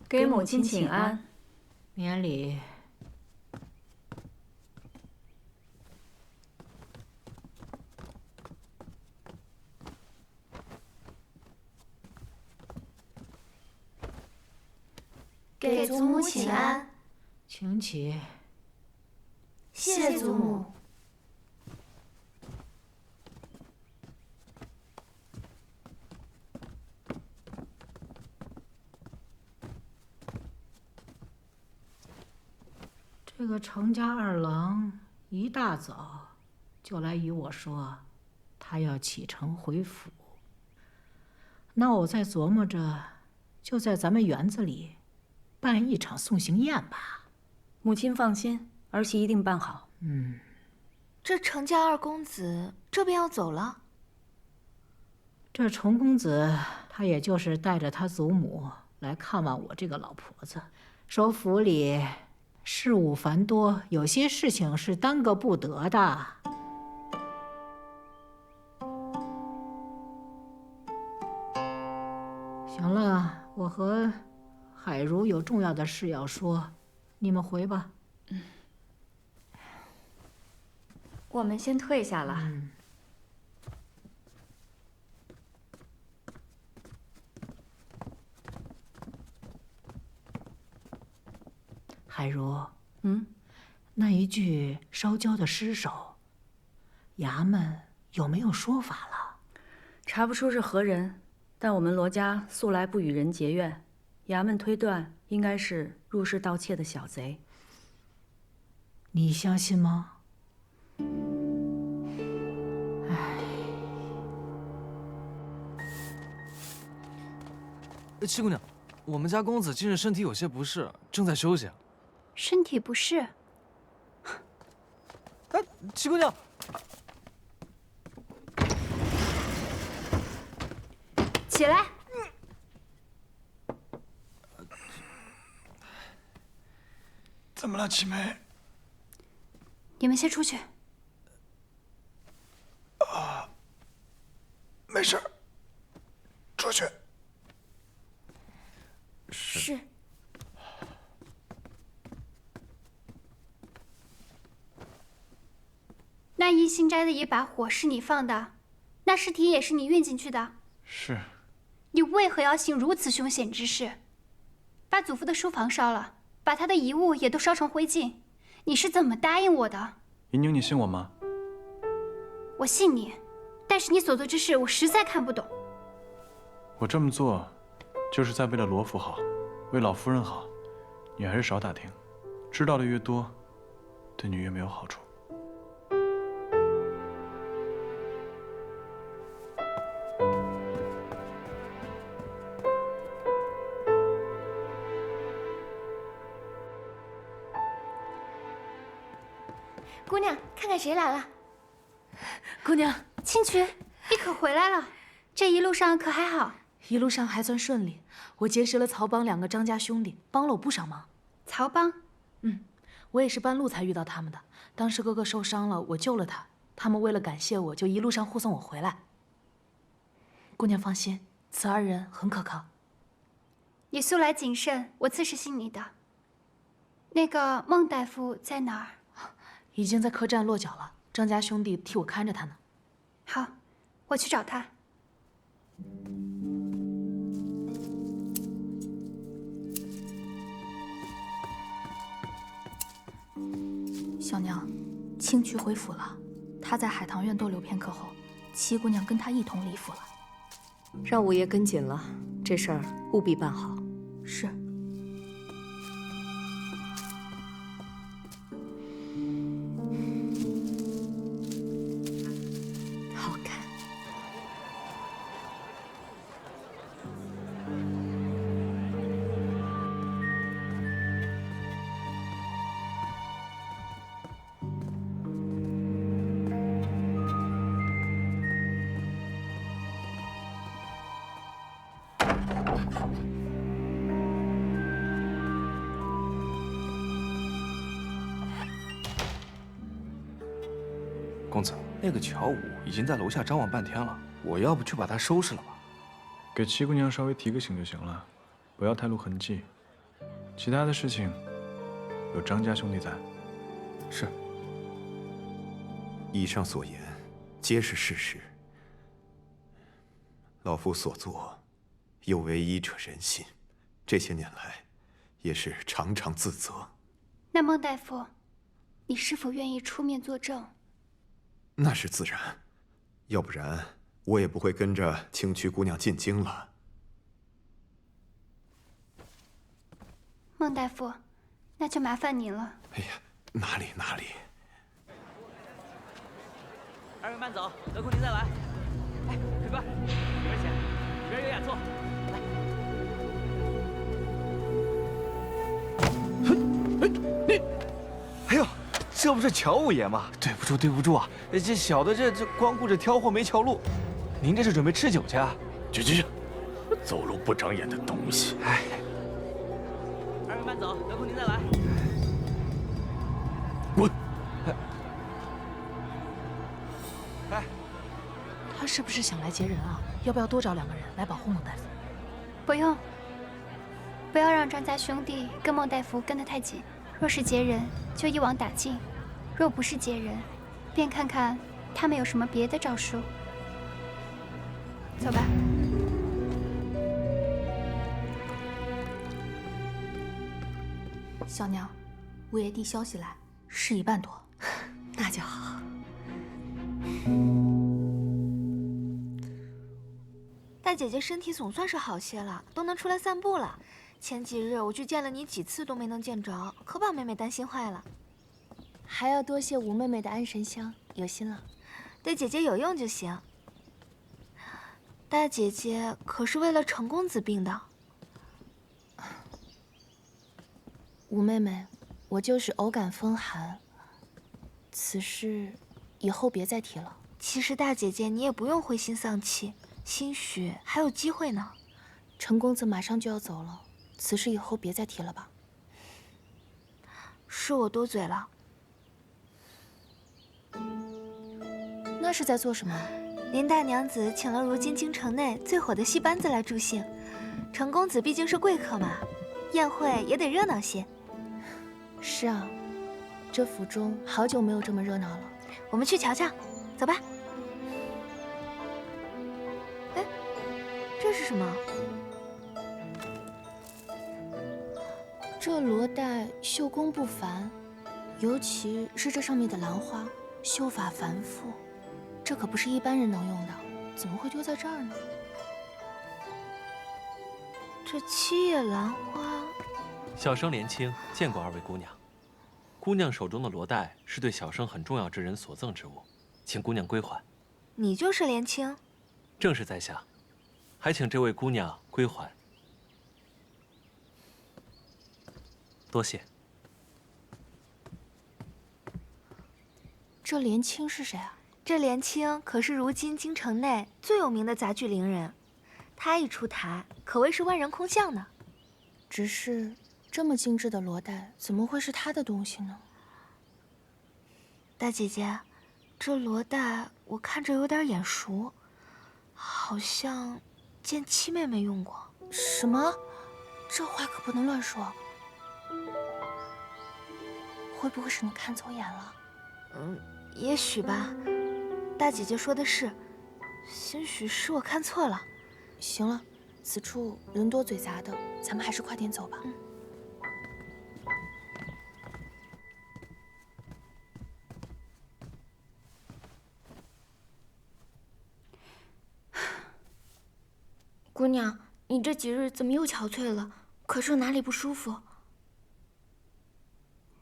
给母亲请安。免礼。给祖母请安。请起。谢祖母。这个程家二郎一大早就来与我说，他要启程回府。那我在琢磨着，就在咱们园子里办一场送行宴吧。母亲放心，儿媳一定办好。这程家二公子这便要走了？这程公子他也就是带着他祖母来看望我这个老婆子，说府里事务繁多，有些事情是耽搁不得的。行了，我和海如有重要的事要说，你们回吧。我们先退下了。海如，那一具烧焦的尸首，衙门有没有说法了？查不出是何人，但我们罗家素来不与人结怨，衙门推断应该是入室盗窃的小贼。你相信吗？七姑娘，我们家公子近日身体有些不适，正在休息。身体不适？哎，七姑娘，起来！怎么了，七妹？你们先出去。没事，出去。是。那一心斋的一把火是你放的，那尸体也是你运进去的。是。你为何要行如此凶险之事？把祖父的书房烧了，把他的遗物也都烧成灰烬，你是怎么答应我的？银宁，你信我吗？我信你，但是你所做之事，我实在看不懂。我这么做，就是在为了罗府好，为老夫人好。你还是少打听，知道的越多，对你越没有好处。姑娘，看看谁来了。姑娘，青渠，你可回来了？这一路上可还好？一路上还算顺利，我结识了曹帮2个张家兄弟，帮了我不少忙。曹帮？我也是半路才遇到他们的。当时哥哥受伤了，我救了他，他们为了感谢我，就一路上护送我回来。姑娘放心，此2人很可靠。你素来谨慎，我自是信你的。那个孟大夫在哪儿？已经在客栈落脚了，张家兄弟替我看着他呢。好，我去找他。小娘，青渠回府了。他在海棠院逗留片刻后，七姑娘跟他一同离府了。让五爷跟紧了，这事儿务必办好。是。好看。公子，那个乔武已经在楼下张望半天了，我要不去把他收拾了吧？给七姑娘稍微提个醒就行了，不要太露痕迹。其他的事情有张家兄弟在。是。以上所言皆是事实。老夫所作，有违医者仁心，这些年来也是常常自责。那孟大夫，你是否愿意出面作证？那是自然，要不然我也不会跟着青曲姑娘进京了。孟大夫，那就麻烦您了。哎呀，哪里哪里。二位慢走，得空您再来。哎，客官，里边请，里边有雅座。来。哎呦，这不是乔五爷吗？对不住，对不住啊！这小的这光顾着挑货没瞧路。您这是准备吃酒去啊？去，走路不长眼的东西！哎，二位慢走，得空您再来。滚！哎，他是不是想来劫人啊？要不要多找2个人来保护孟大夫？不用，不要让张家兄弟跟孟大夫跟得太紧。若是劫人，就一网打尽；若不是劫人，便看看他们有什么别的招数。走吧。小娘，五爷递消息来，事已办妥。那就好。大姐姐身体总算是好些了，都能出来散步了。前几日我去见了你几次都没能见着，可把妹妹担心坏了。还要多谢吴妹妹的安神香，有心了。对姐姐有用就行。大姐姐可是为了程公子病的。吴妹妹，我就是偶感风寒，此事以后别再提了。其实大姐姐你也不用灰心丧气，兴许还有机会呢。程公子马上就要走了，此事以后别再提了吧。是我多嘴了。那是在做什么？林大娘子请了如今京城内最火的戏班子来助兴，程公子毕竟是贵客嘛，宴会也得热闹些。是啊，这府中好久没有这么热闹了。我们去瞧瞧，走吧。哎，这是什么？这罗带绣工不凡，尤其是这上面的兰花，绣法繁复，这可不是一般人能用的，怎么会丢在这儿呢？这七叶兰花。小生莲青见过2位姑娘。姑娘手中的罗带是对小生很重要之人所赠之物，请姑娘归还。你就是莲青？正是在下，还请这位姑娘归还。多谢。这莲青是谁啊？这莲青可是如今京城内最有名的杂剧伶人，她一出台，可谓是万人空巷呢。只是这么精致的罗带，怎么会是她的东西呢？大姐姐，这罗带我看着有点眼熟，好像见七妹妹用过。什么？这话可不能乱说。会不会是你看走眼了？也许吧。大姐姐说的是，兴许是我看错了。行了，此处人多嘴杂的，咱们还是快点走吧。姑娘，你这几日怎么又憔悴了？可是哪里不舒服？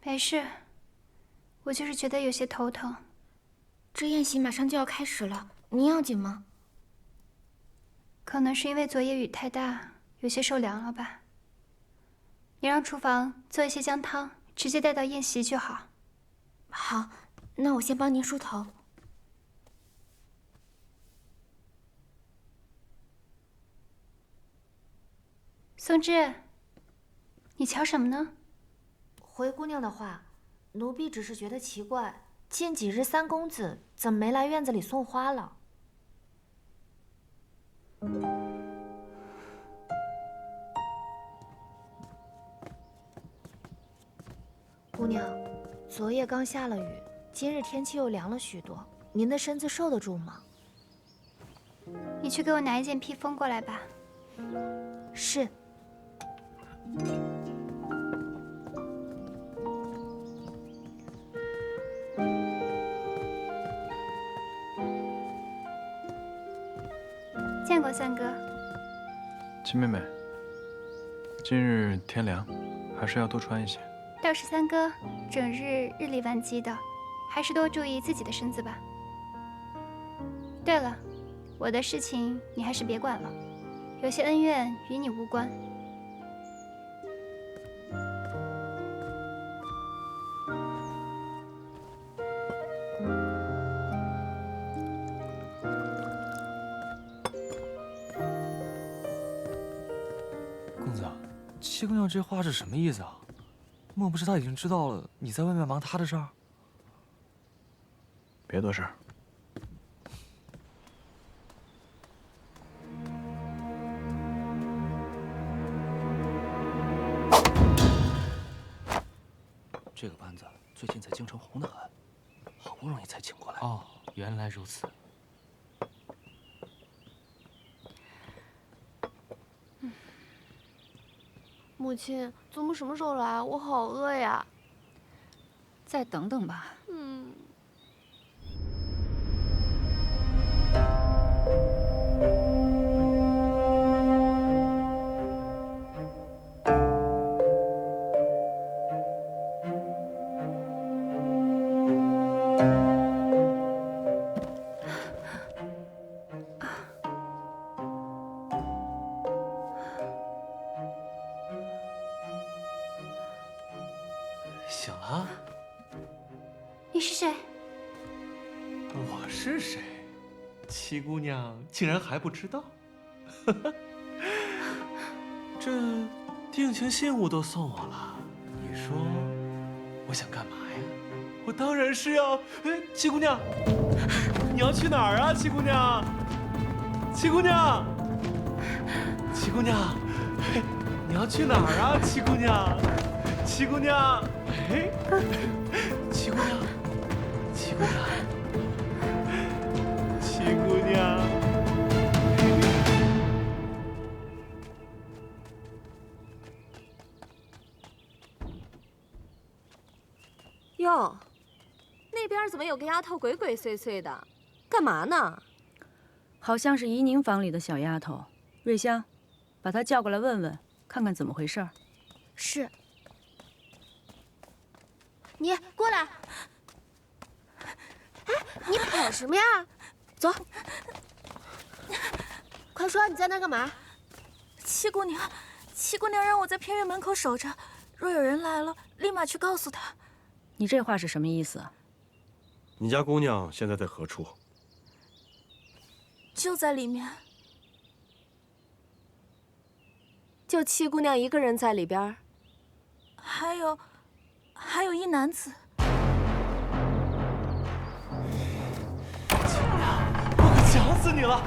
没事，我就是觉得有些头疼。这宴席马上就要开始了，您要紧吗？可能是因为昨夜雨太大，有些受凉了吧。你让厨房做一些姜汤，直接带到宴席就好。好，那我先帮您梳头。松枝，你瞧什么呢？回姑娘的话，奴婢只是觉得奇怪，近几日三公子怎么没来院子里送花了？姑娘，昨夜刚下了雨，今日天气又凉了许多，您的身子受得住吗？你去给我拿一件披风过来吧。是。见过三哥。秦妹妹，今日天凉，还是要多穿一些。倒是三哥，整日日理万机的，还是多注意自己的身子吧。对了，我的事情你还是别管了，有些恩怨与你无关。公子，七姑娘这话是什么意思啊？莫不是她已经知道了你在外面忙她的事儿？别多事儿。这个班子最近在京城红得很，好不容易才请过来。哦，原来如此。母亲，祖母什么时候来？我好饿呀！再等等吧。醒了？你是谁？我是谁？七姑娘竟然还不知道？这定情信物都送我了，你说我想干嘛呀？我当然是要……七姑娘，你要去哪儿啊？七姑娘，七姑娘，七姑娘，你要去哪儿啊？七姑娘，七姑娘。哎，七姑娘，七姑娘，七姑娘，哟，那边怎么有个丫头鬼鬼祟祟的？干嘛呢？好像是怡宁房里的小丫头。瑞香，把她叫过来问问，看看怎么回事。是。你过来！哎，你跑什么呀？走，快说你在那干嘛？七姑娘让我在偏院门口守着，若有人来了，立马去告诉她。你这话是什么意思？你家姑娘现在在何处？就在里面。就七姑娘一个人在里边？还有一男子。七姑娘，我可想死你了！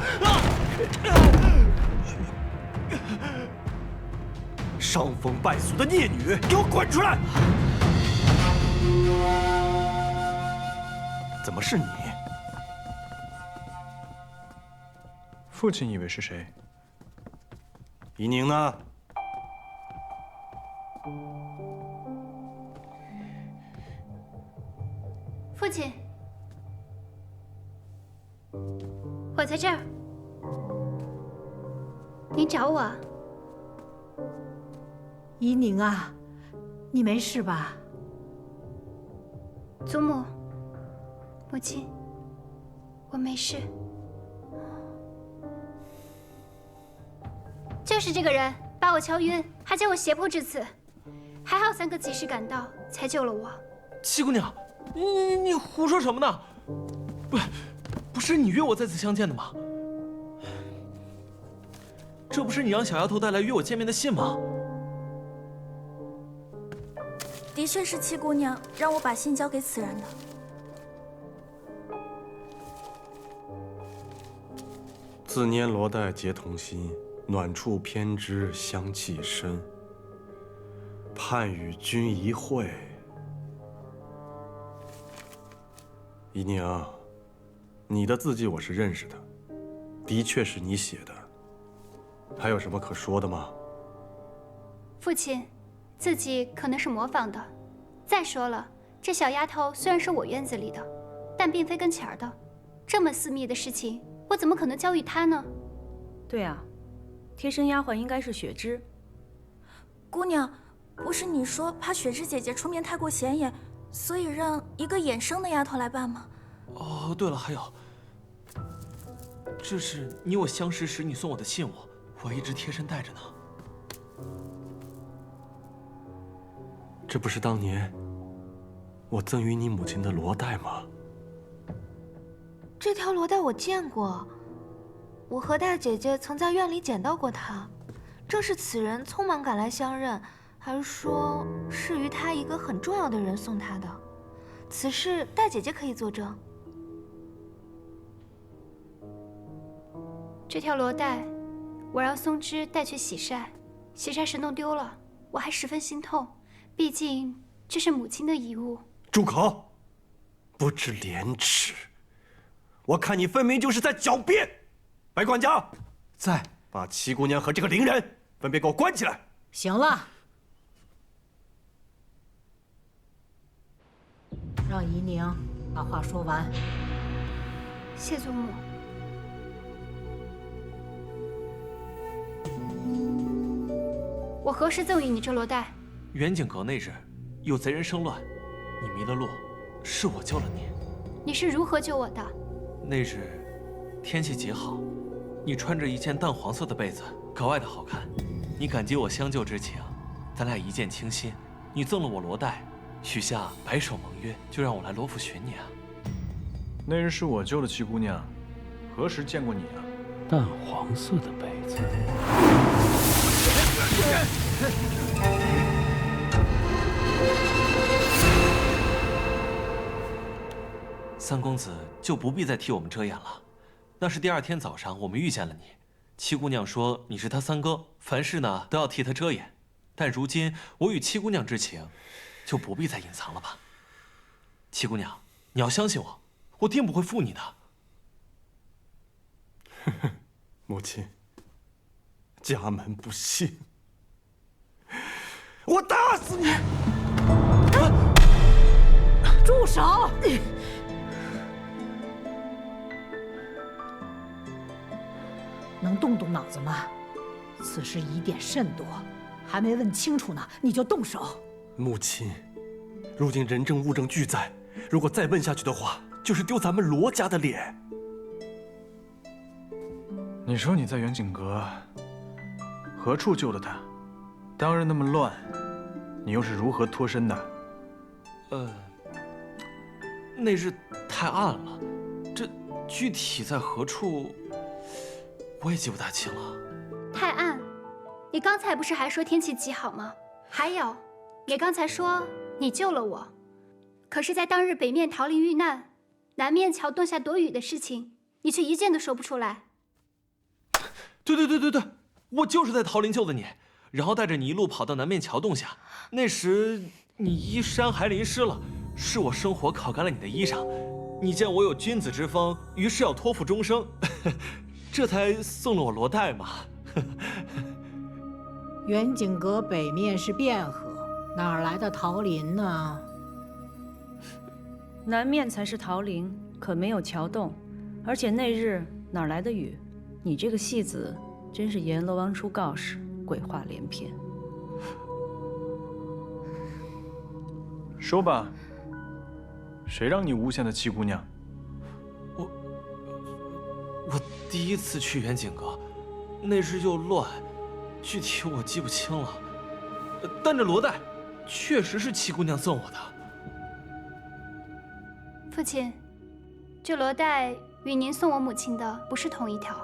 伤风败俗的孽女，给我滚出来！怎么是你？父亲以为是谁？怡宁呢？父亲，我在这儿。你找我？怡宁啊，你没事吧？祖母，母亲，我没事。就是这个人把我敲晕，还将我胁迫至此，还好三哥及时赶到，才救了我。七姑娘，你胡说什么呢？不是你约我在此相见的吗？这不是你让小丫头带来约我见面的信吗？的确是七姑娘让我把信交给此人的。自拈罗带结同心，暖处偏知香气深。盼与君一会，姨娘，你的字迹我是认识的，的确是你写的。还有什么可说的吗？父亲，字迹可能是模仿的。再说了，这小丫头虽然是我院子里的，但并非跟前儿的。这么私密的事情，我怎么可能交予她呢？对啊，贴身丫鬟应该是雪芝。姑娘，不是你说怕雪芝姐姐出面太过显眼，所以让一个衍生的丫头来办吗？哦，对了，还有，这是你我相识时你送我的信物，我一直贴身带着呢。这不是当年我赠予你母亲的罗带吗？这条罗带我见过，我和大姐姐曾在院里捡到过它，正是此人匆忙赶来相认，还说是于他一个很重要的人送他的。此事大姐姐可以作证。这条罗带，我让松枝带去洗晒，洗晒时弄丢了，我还十分心痛。毕竟这是母亲的遗物。住口！不知廉耻！我看你分明就是在狡辩。白管家，在，把七姑娘和这个伶人分别给我关起来。行了，让怡宁把话说完。谢祖母。我何时赠予你这罗带？远景阁那日，有贼人生乱，你迷了路，是我救了你。你是如何救我的？那日天气极好，你穿着一件淡黄色的被子，格外的好看。你感激我相救之情，咱俩一见倾心。你赠了我罗带，许下白首盟约，就让我来罗府寻你啊。那日是我救了七姑娘，何时见过你啊？淡黄色的被子。三公子就不必再替我们遮掩了。那是第二天早上我们遇见了你，七姑娘说你是她三哥，凡事呢都要替她遮掩。但如今我与七姑娘之情，就不必再隐藏了吧。七姑娘，你要相信我，我定不会负你的。母亲，家门不幸，我打死你！住手！能动动脑子吗？此事疑点甚多，还没问清楚呢，你就动手。母亲，如今人证物证俱在，如果再问下去的话，就是丢咱们罗家的脸。你说你在远景阁何处救的他？当日那么乱，你又是如何脱身的？那日太暗了，这具体在何处，我也记不大清了。太暗，你刚才不是还说天气极好吗？还有，你刚才说你救了我，可是，在当日北面桃林遇难，南面桥洞下躲雨的事情，你却一件都说不出来。对，我就是在桃林救的你，然后带着你一路跑到南面桥洞下。那时你衣衫还淋湿了，是我生火烤干了你的衣裳。你见我有君子之风，于是要托付终生，这才送了我罗带嘛。远景阁北面是汴河，哪儿来的桃林呢？南面才是桃林，可没有桥洞，而且那日哪来的雨？你这个戏子，真是阎罗王出告示，鬼话连篇。说吧，谁让你诬陷的七姑娘？我第一次去远景阁，那日又乱，具体我记不清了。但这罗带，确实是七姑娘赠我的。父亲，这罗带与您送我母亲的不是同一条，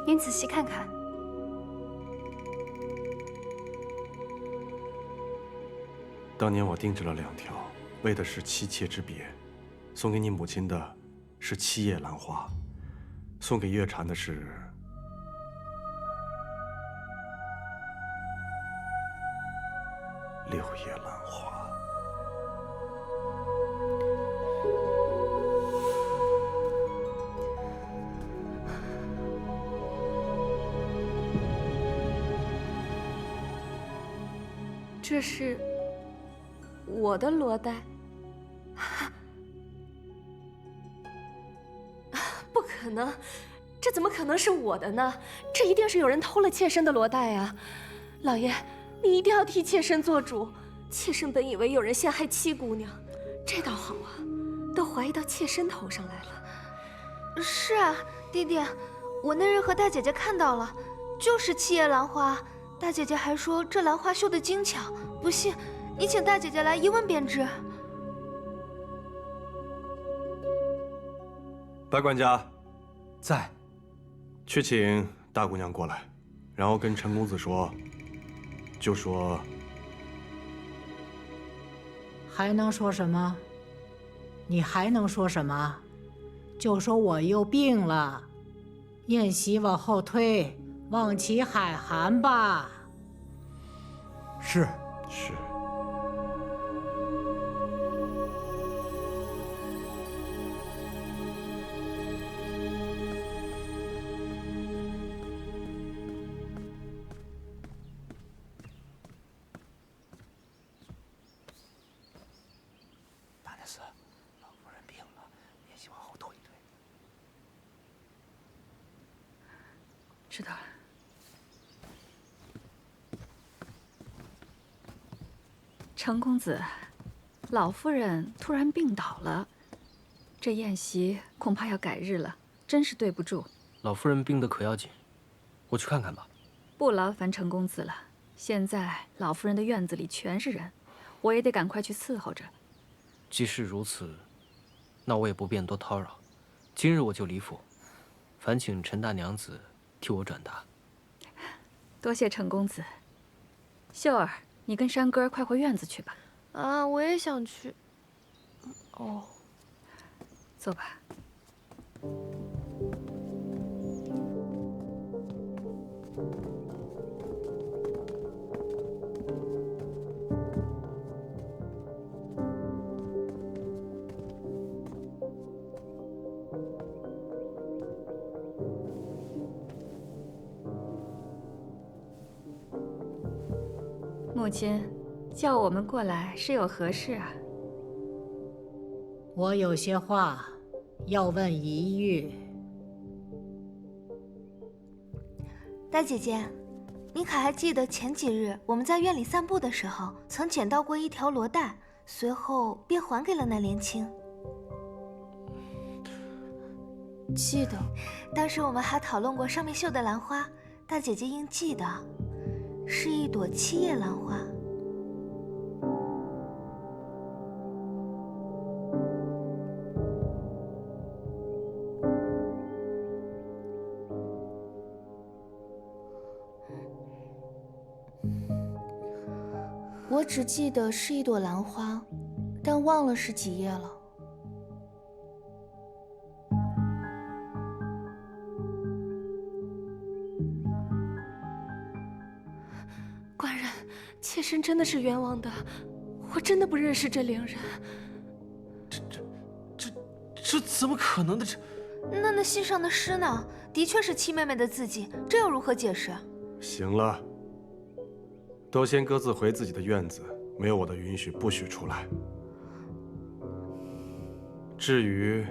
您仔细看看。当年我定制了2条，为的是妻妾之别。送给你母亲的是7叶兰花，送给月蝉的是6叶兰花。这是我的罗带？不可能，这怎么可能是我的呢？这一定是有人偷了妾身的罗带啊！老爷，你一定要替妾身做主。妾身本以为有人陷害七姑娘，这倒好啊，都怀疑到妾身头上来了。是啊，弟弟，我那日和大姐姐看到了，就是七叶兰花。大姐姐还说这兰花绣得精巧，不信你请大姐姐来一问便知。白管家，在。去请大姑娘过来，然后跟陈公子说，就说。还能说什么？你还能说什么？就说我又病了，宴席往后推，望其海涵吧。是。是。知道了。程公子，老夫人突然病倒了，这宴席恐怕要改日了，真是对不住。老夫人病得可要紧，我去看看吧。不劳烦程公子了，现在老夫人的院子里全是人，我也得赶快去伺候着。既是如此，那我也不便多叨扰。今日我就离府，烦请陈大娘子替我转达。多谢程公子。秀儿，你跟山哥快回院子去吧。啊，我也想去。哦，坐吧。母亲，叫我们过来是有何事啊？我有些话要问一玉。大姐姐，你可还记得前几日我们在院里散步的时候，曾捡到过一条罗带，随后便还给了那莲青？记得。当时我们还讨论过上面绣的兰花，大姐姐应记得，是一朵七叶兰花。我只记得是一朵兰花，但忘了是几叶了。官人，妾身真的是冤枉的，我真的不认识这伶人。这怎么可能的？那信上的诗呢？的确是七妹妹的字迹，这又如何解释？行了，都先各自回自己的院子，没有我的允许，不许出来。至于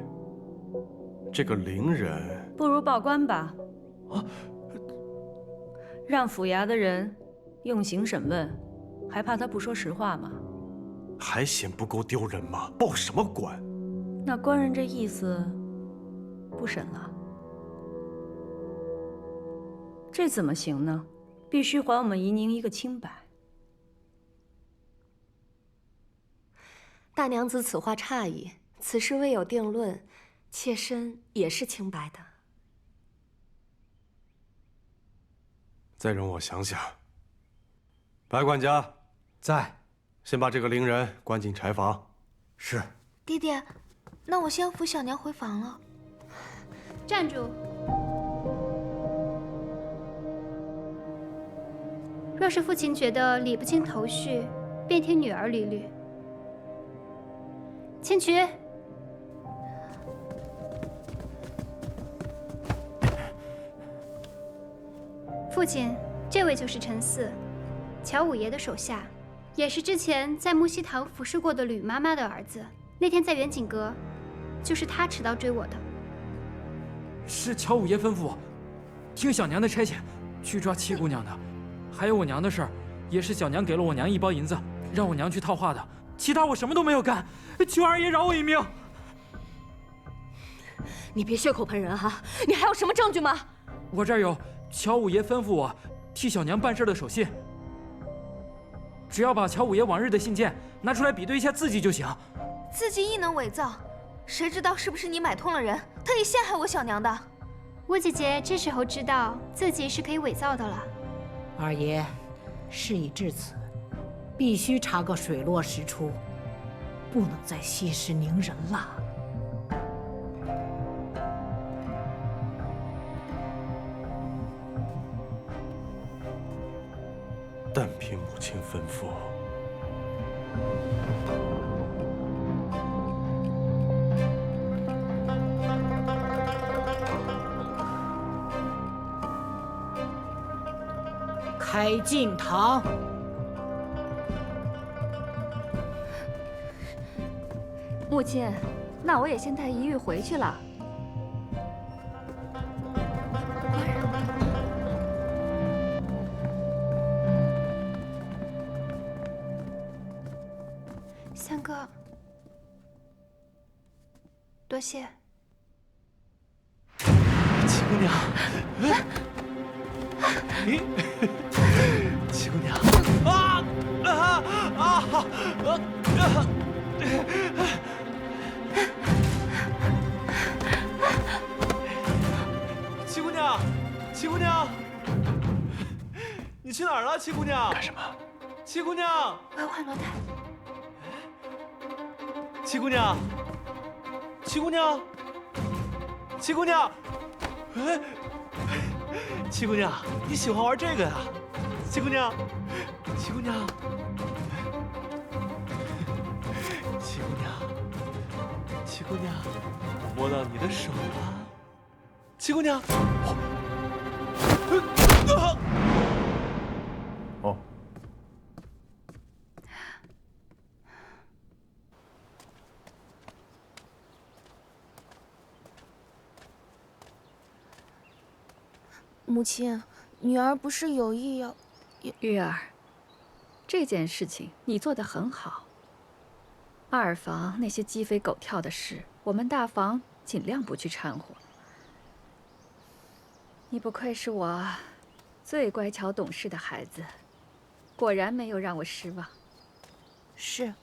这个伶人，不如报官吧。啊，让府衙的人用刑审问，还怕他不说实话吗？还嫌不够丢人吗？报什么官？那官人这意思，不审了。这怎么行呢？必须还我们怡宁一个清白。大娘子此话差矣，此事未有定论，妾身也是清白的。再容我想想。白管家，在。先把这个伶人关进柴房。是。弟弟，那我先扶小娘回房了。站住！若是父亲觉得理不清头绪，便听女儿捋捋。千渠，父亲，这位就是陈四，乔五爷的手下，也是之前在木溪堂服侍过的吕妈妈的儿子。那天在远景阁，就是他持刀追我的。是乔五爷吩咐我，听小娘的差遣，去抓七姑娘的。还有我娘的事儿，也是小娘给了我娘1包银子，让我娘去套话的。其他我什么都没有干，求二爷饶我一命。你别血口喷人哈！你还有什么证据吗？我这儿有乔五爷吩咐我替小娘办事的手信，只要把乔五爷往日的信件拿出来比对一下字迹就行。字迹亦能伪造，谁知道是不是你买通了人，特意陷害我小娘的？我姐姐这时候知道自己是可以伪造的了。二爷，事已至此，必须查个水落石出，不能再息事宁人了。但凭母亲吩咐。开禁堂。母亲，那我也先带宜玉回去了。三哥，多谢。七姑娘，七姑娘，七姑娘，七姑娘，你去哪儿了？七姑娘，干什么？七姑娘，我要换罗台。七姑娘，七姑娘，七姑娘，哎，七姑娘，你喜欢玩这个呀？七姑娘，七姑娘，七姑娘，七姑娘，摸到你的手了，七姑娘。哦。母亲，女儿不是有意要……玉儿，这件事情你做得很好。二房那些鸡飞狗跳的事，我们大房尽量不去掺和。你不愧是我最乖巧懂事的孩子，果然没有让我失望。是，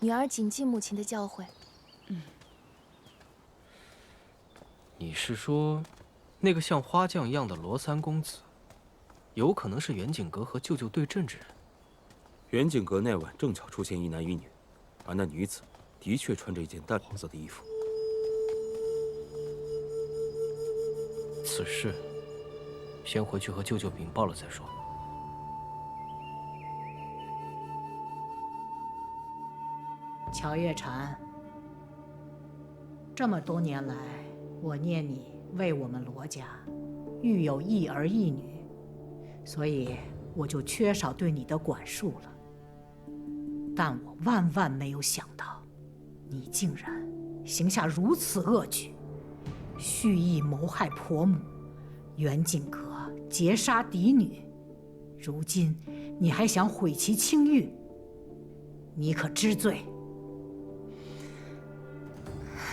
女儿谨记母亲的教诲。你是说，那个像花匠一样的罗三公子，有可能是远景阁和舅舅对阵之人？远景阁那晚正巧出现一男一女，而那女子的确穿着一件淡黄色的衣服。此事，先回去和舅舅禀报了再说。乔月禅，这么多年来，我念你为我们罗家育有一儿一女，所以我就缺少对你的管束了。但我万万没有想到，你竟然行下如此恶举，蓄意谋害婆母，远景阁劫杀嫡女，如今你还想毁其清誉，你可知罪？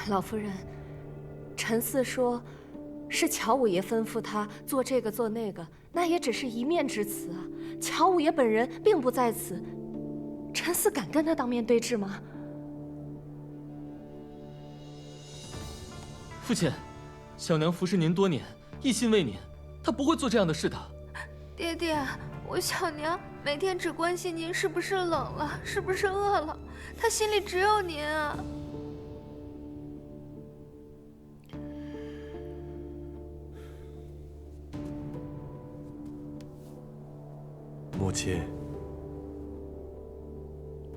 老夫人，陈四说，是乔五爷吩咐他做这个做那个，那也只是一面之词啊。乔五爷本人并不在此，陈四敢跟他当面对质吗？父亲，小娘服侍您多年，一心为您，她不会做这样的事的。爹爹，我小娘每天只关心您是不是冷了，是不是饿了，她心里只有您啊。母亲，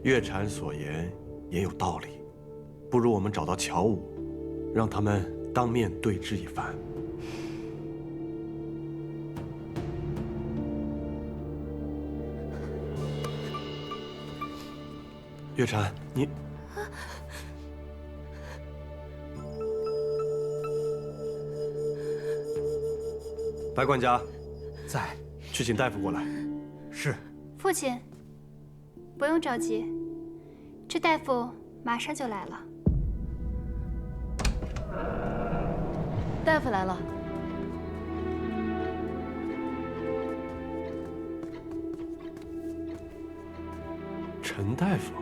月禅所言也有道理，不如我们找到乔武，让他们当面对质一番。月禅，你。白管家，在，去请大夫过来。是。父亲，不用着急，这大夫马上就来了。大夫来了。陈大夫。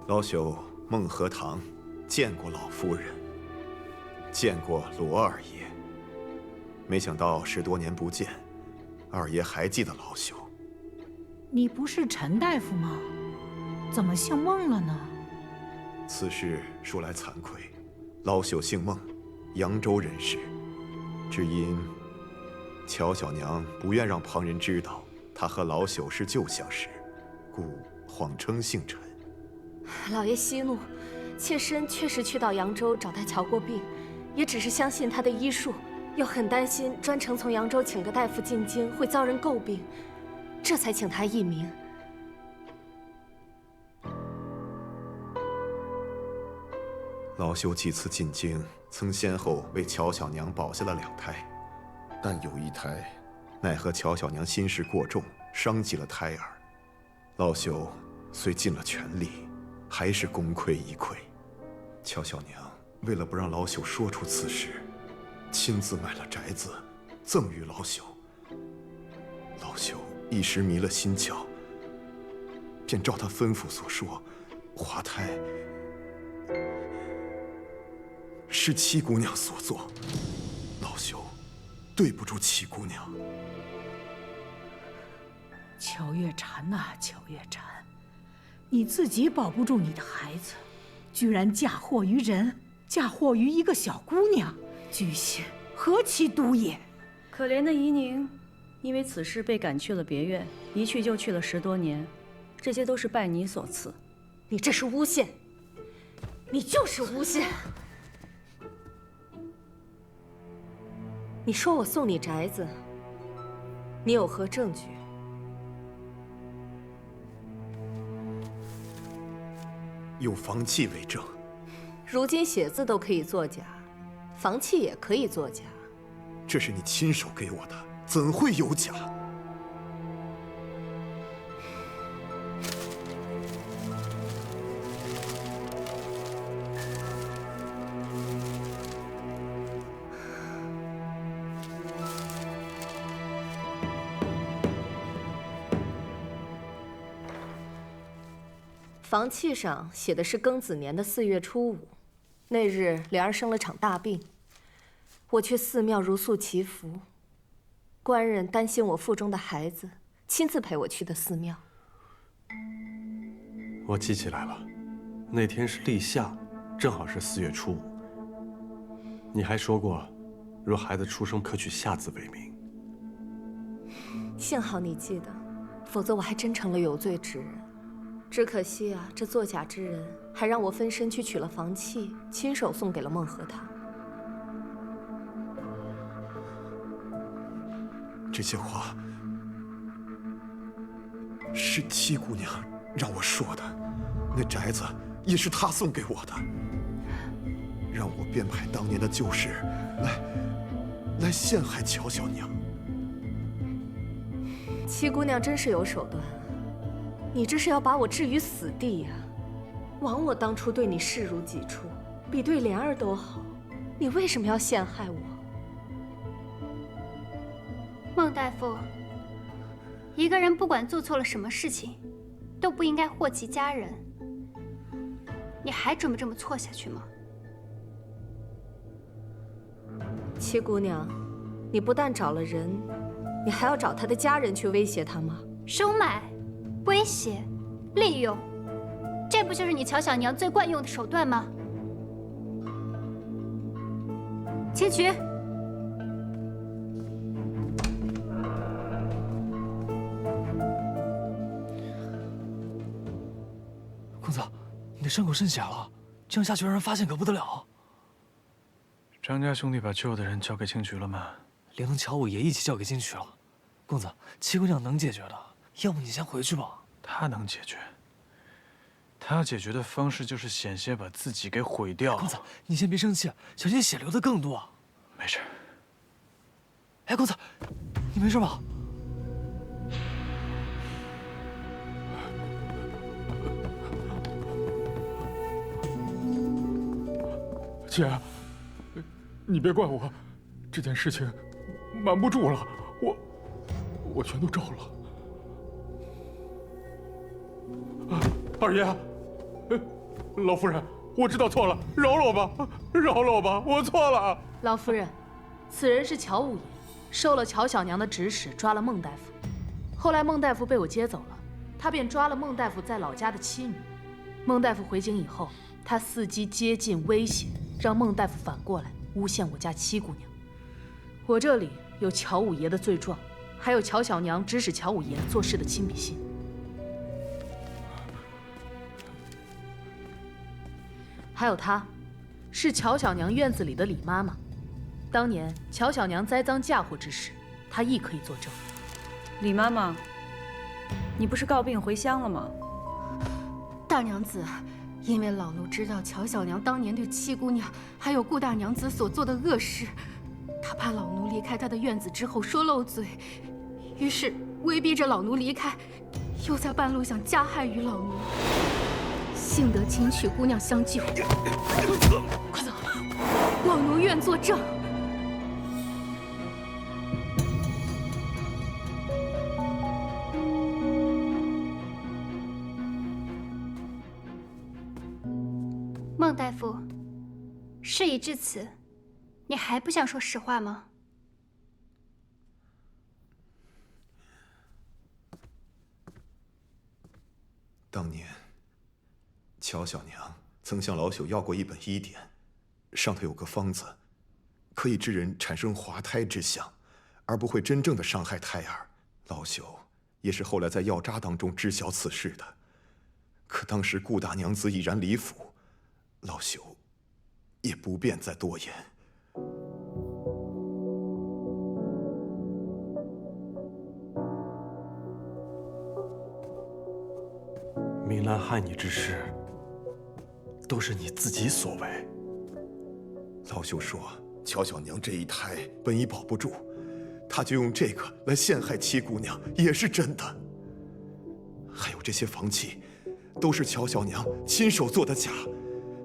老朽孟和堂见过老夫人，见过罗二爷。没想到10多年不见，二爷还记得老朽。你不是陈大夫吗？怎么姓孟了呢？此事说来惭愧，老朽姓孟，扬州人士，只因乔小娘不愿让旁人知道她和老朽是旧相识，故谎称姓陈。老爷息怒，妾身确实去到扬州找他瞧过病，也只是相信他的医术，又很担心专程从扬州请个大夫进京会遭人诟病，这才请他一名。老朽几次进京，曾先后为乔小娘保下了2胎，但有一胎，奈何乔小娘心事过重，伤及了胎儿。老朽虽尽了全力，还是功亏一篑。乔小娘为了不让老朽说出此事，亲自买了宅子，赠予老朽。老朽一时迷了心窍，便照他吩咐所说，滑胎是七姑娘所做，老朽对不住七姑娘。乔月禅呐，乔月禅，你自己保不住你的孩子，居然嫁祸于人，嫁祸于一个小姑娘，居心何其毒也！可怜的怡宁，因为此事被赶去了别院，一去就去了10多年，这些都是拜你所赐。你这是诬陷，你就是诬陷！你说我送你宅子，你有何证据？有房契为证。如今写字都可以作假，房契也可以作假。这是你亲手给我的，怎会有假？房契上写的是庚子年的4月初5，那日莲儿生了场大病，我去寺庙如素祈福，官人担心我腹中的孩子，亲自陪我去的寺庙。我记起来了，那天是立夏，正好是4月初5。你还说过，若孩子出生可取夏字为名。幸好你记得，否则我还真成了有罪之人。只可惜啊，这作假之人还让我分身去取了房契，亲手送给了孟和堂。这些话是七姑娘让我说的，那宅子也是她送给我的，让我编排当年的旧事，来陷害乔小娘。七姑娘真是有手段。你这是要把我置于死地呀！枉我当初对你视如己出，比对莲儿都好，你为什么要陷害我？孟大夫，一个人不管做错了什么事情，都不应该祸及家人。你还准备这么错下去吗？七姑娘，你不但找了人，你还要找他的家人去威胁他吗？收买。威胁、利用，这不就是你乔小娘最惯用的手段吗？请取。公子，你的伤口甚险了，这样下去让人发现可不得了。张家兄弟把救的人交给青菊了吗？连同乔五爷一起叫给进去了。公子，七姑娘能解决的，要不你先回去吧。她能解决，她要解决的方式就是险些把自己给毁掉。公子，你先别生气，小心血流的更多。没事。哎，公子，你没事吧？姐，你别怪我，这件事情瞒不住了，我全都招了。二爷，老夫人，我知道错了，饶了我吧，饶了我吧，我错了。老夫人，此人是乔五爷，受了乔小娘的指使，抓了孟大夫。后来孟大夫被我接走了，他便抓了孟大夫在老家的妻女。孟大夫回京以后，他伺机接近威胁，让孟大夫反过来诬陷我家七姑娘。我这里有乔五爷的罪状，还有乔小娘指使乔五爷做事的亲笔信。还有她，是乔小娘院子里的李妈妈。当年乔小娘栽赃嫁祸之时，她亦可以作证。李妈妈，你不是告病回乡了吗？大娘子，因为老奴知道乔小娘当年对七姑娘还有顾大娘子所做的恶事，她怕老奴离开她的院子之后说漏嘴，于是威逼着老奴离开，又在半路想加害于老奴。幸得请曲姑娘相救，快走！老奴愿作证。孟大夫，事已至此，你还不想说实话吗？当年，乔小娘曾向老朽要过一本医典，上头有个方子，可以致人产生滑胎之象，而不会真正的伤害胎儿。老朽也是后来在药渣当中知晓此事的。可当时顾大娘子已然离府，老朽也不便再多言。明兰害你之事，都是你自己所为。老朽说，乔小娘这一胎本已保不住，他就用这个来陷害七姑娘，也是真的。还有这些房契，都是乔小娘亲手做的假。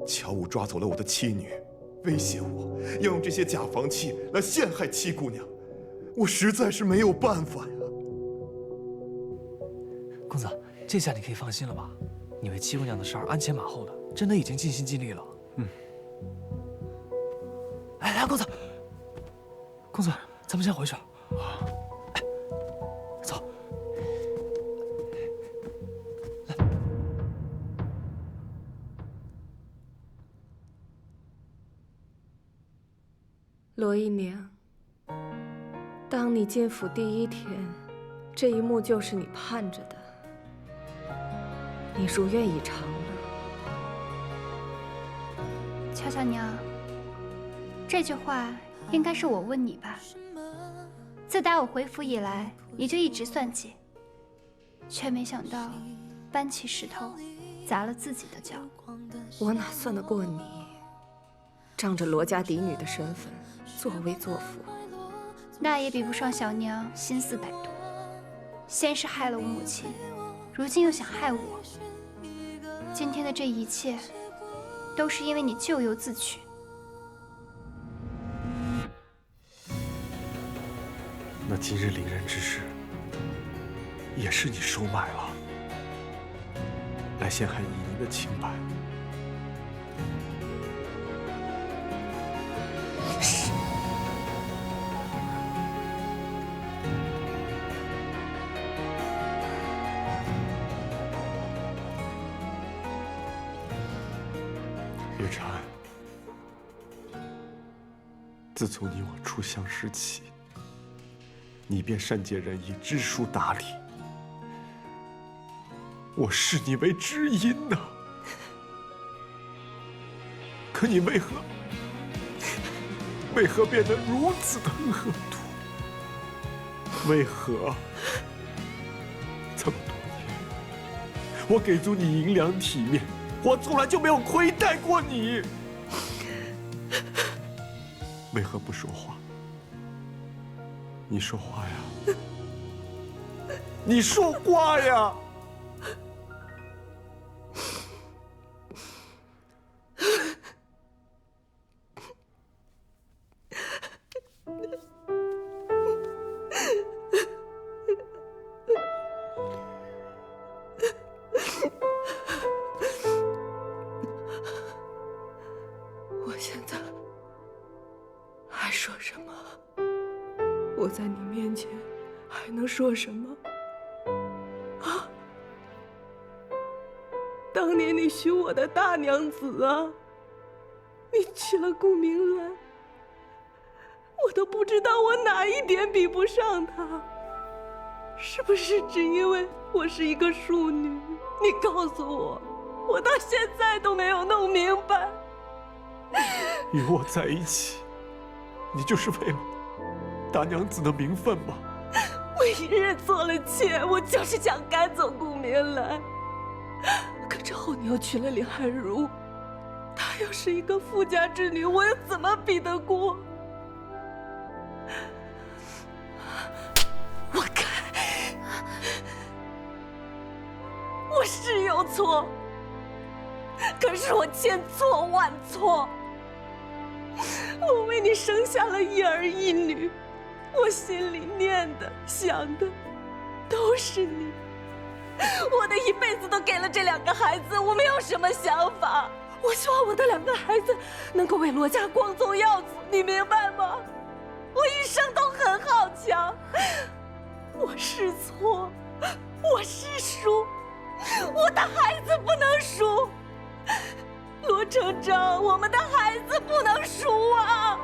乔武抓走了我的妻女，威胁我要用这些假房契来陷害七姑娘，我实在是没有办法呀。公子，这下你可以放心了吧？你为七姑娘的事儿鞍前马后的，真的已经尽心尽力了。哎，公子，公子，咱们先回去。哎，走。罗姨娘，当你进府第一天，这一幕就是你盼着的。你如愿以偿了。乔小娘，这句话应该是我问你吧？自打我回府以来，你就一直算计，却没想到搬起石头砸了自己的脚。我哪算得过你？仗着罗家嫡女的身份，作威作福，那也比不上小娘心思歹毒。先是害了我母亲，如今又想害我。今天的这一切，都是因为你咎由自取。那今日凌人之事，也是你收买了，来陷害依依的清白。月禅，自从你我初相识起，你便善解人意，知书达理，我视你为知音呐。可你为何变得如此的恶毒？为何？这么多年，我给足你银两体面，我从来就没有亏待过你。为何不说话？你说话呀！你说话呀！我现在还说什么？我在你面前还能说什么？啊！当年你许我的大娘子啊，你娶了顾明兰，我都不知道我哪一点比不上她。是不是只因为我是一个庶女？你告诉我，我到现在都没有弄明白。与我在一起，你就是为了大娘子的名分吗？我一日做了妾，我就是想赶走顾明兰。可之后你又娶了林汉如，她又是一个富家之女，我又怎么比得过？我该，我是有错，可是我千错万错。我为你生下了一儿一女，我心里念的想的都是你。我的一辈子都给了这2个孩子，我没有什么想法。我希望我的2个孩子能够为罗家光宗耀祖，你明白吗？我一生都很好强，我是错，我是输，我的孩子不能输。罗成章，我们的孩子不能输啊！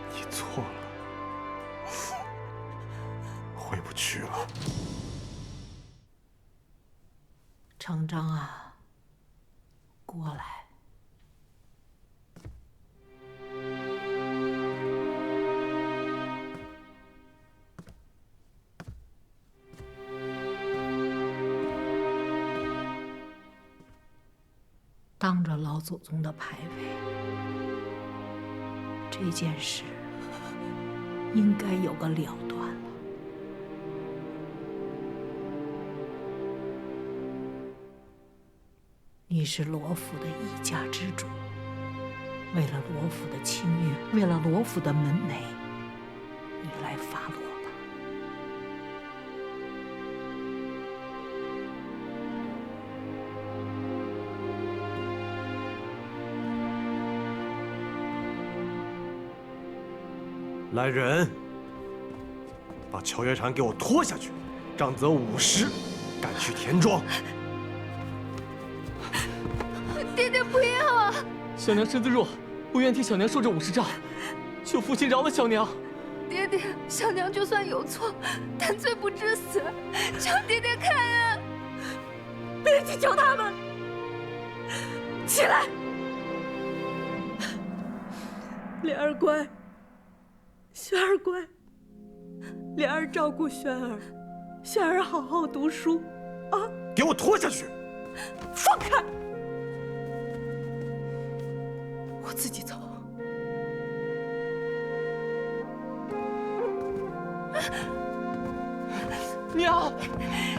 你错了，回不去了。成章啊，过来。当着老祖宗的牌位，这件事应该有个了断了。你是罗府的一家之主，为了罗府的清誉，为了罗府的门楣，你来发落吧。来人，把乔月禅给我拖下去，杖责50，赶去田庄。爹爹不要啊！小娘身子弱，不愿替小娘受这50杖，求父亲饶了小娘。爹爹，小娘就算有错，但罪不至死，求爹爹开恩！别去求他们，起来，莲儿乖。萱儿乖，莲儿照顾萱儿，萱儿好好读书，啊！给我拖下去！放开！我自己走。娘，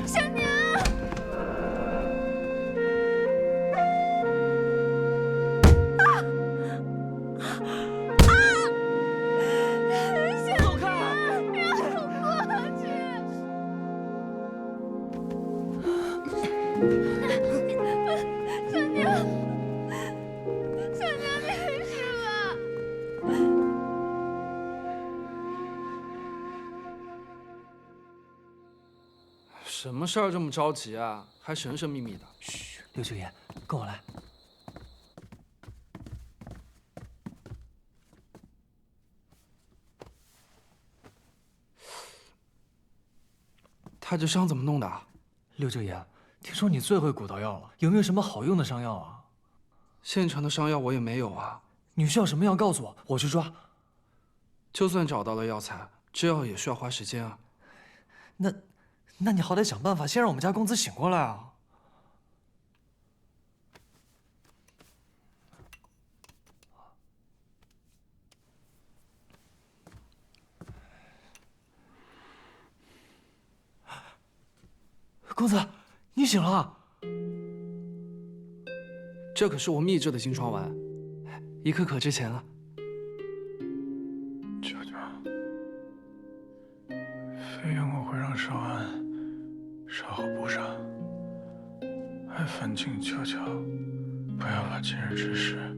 小娘。什么事儿这么着急啊？还神神秘秘的。嘘，六舅爷，跟我来。他这伤怎么弄的？六舅爷，听说你最会古道药了，有没有什么好用的伤药啊？现成的伤药我也没有啊。你需要什么药告诉我，我去抓。就算找到了药材，制药也需要花时间啊。那你好歹想办法先让我们家公子醒过来啊！公子，你醒了。这可是我秘制的金疮丸，1颗可值钱啊。舅舅，费用我会让少安稍后补上，还烦请舅舅不要把今日之事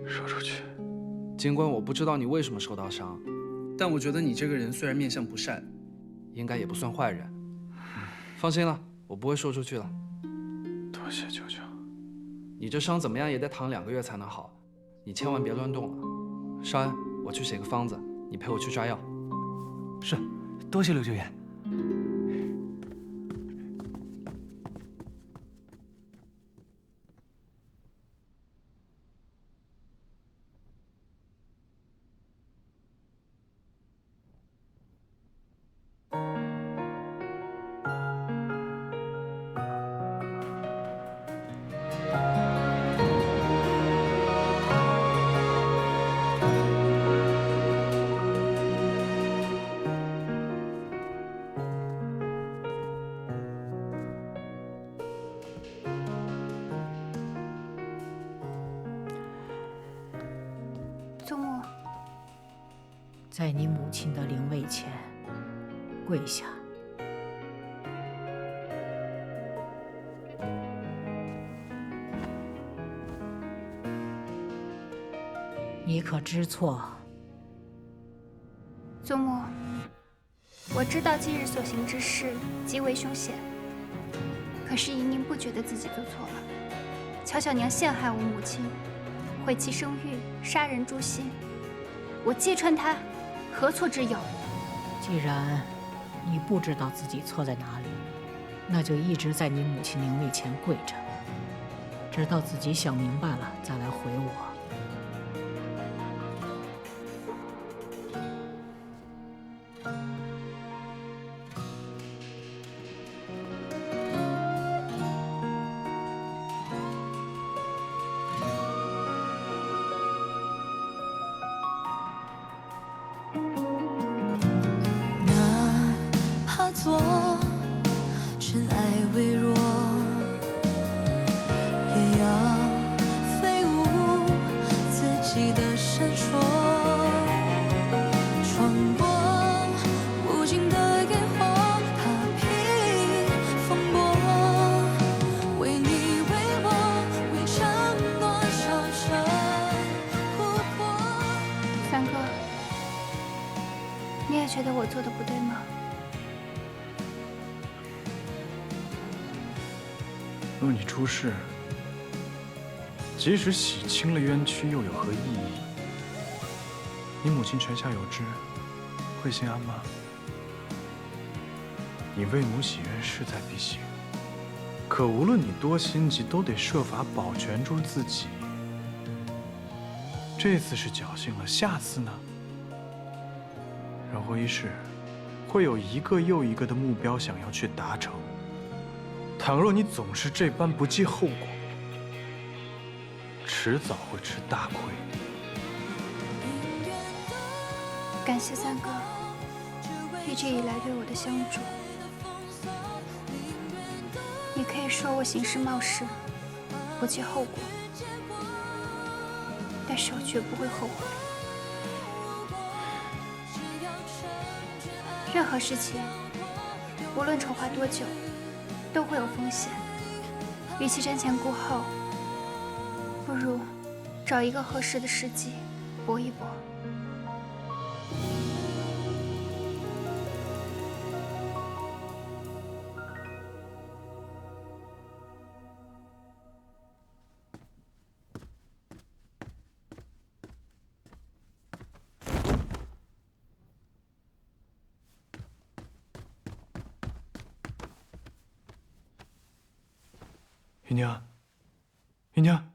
说出去。尽管我不知道你为什么受到伤，但我觉得你这个人虽然面相不善，应该也不算坏人。放心了，我不会说出去了。多谢舅舅。你这伤怎么样也得躺2个月才能好，你千万别乱动了。少安，我去写个方子，你陪我去抓药。是，多谢六舅爷。祖母，在你母亲的灵位前跪下。你可知错？祖母，我知道今日所行之事极为凶险，可是莹莹不觉得自己做错了。乔小娘陷害我母亲，毁其声誉，杀人诛心，我揭穿她，何错之有？既然你不知道自己错在哪里，那就一直在你母亲灵位前跪着，直到自己想明白了再来回我。做尘埃微弱，也要飞舞自己的闪烁，穿过无尽的烟火，踏平风波，为你为我为承诺烧成琥珀。三哥，你也觉得我做的不对吗？若你出事，即使洗清了冤屈，又有何意义？你母亲泉下有知，会心安吗？你为母洗冤势在必行，可无论你多心急，都得设法保全住自己。这次是侥幸了，下次呢？人活一世，会有一个又一个的目标想要去达成。倘若你总是这般不计后果，迟早会吃大亏。感谢三哥一直以来对我的相助。你可以说我行事冒失，不计后果，但是我绝不会后悔。任何事情，无论筹划多久，都会有风险。与其瞻前顾后，不如找一个合适的时机搏一搏。芸娘，芸娘。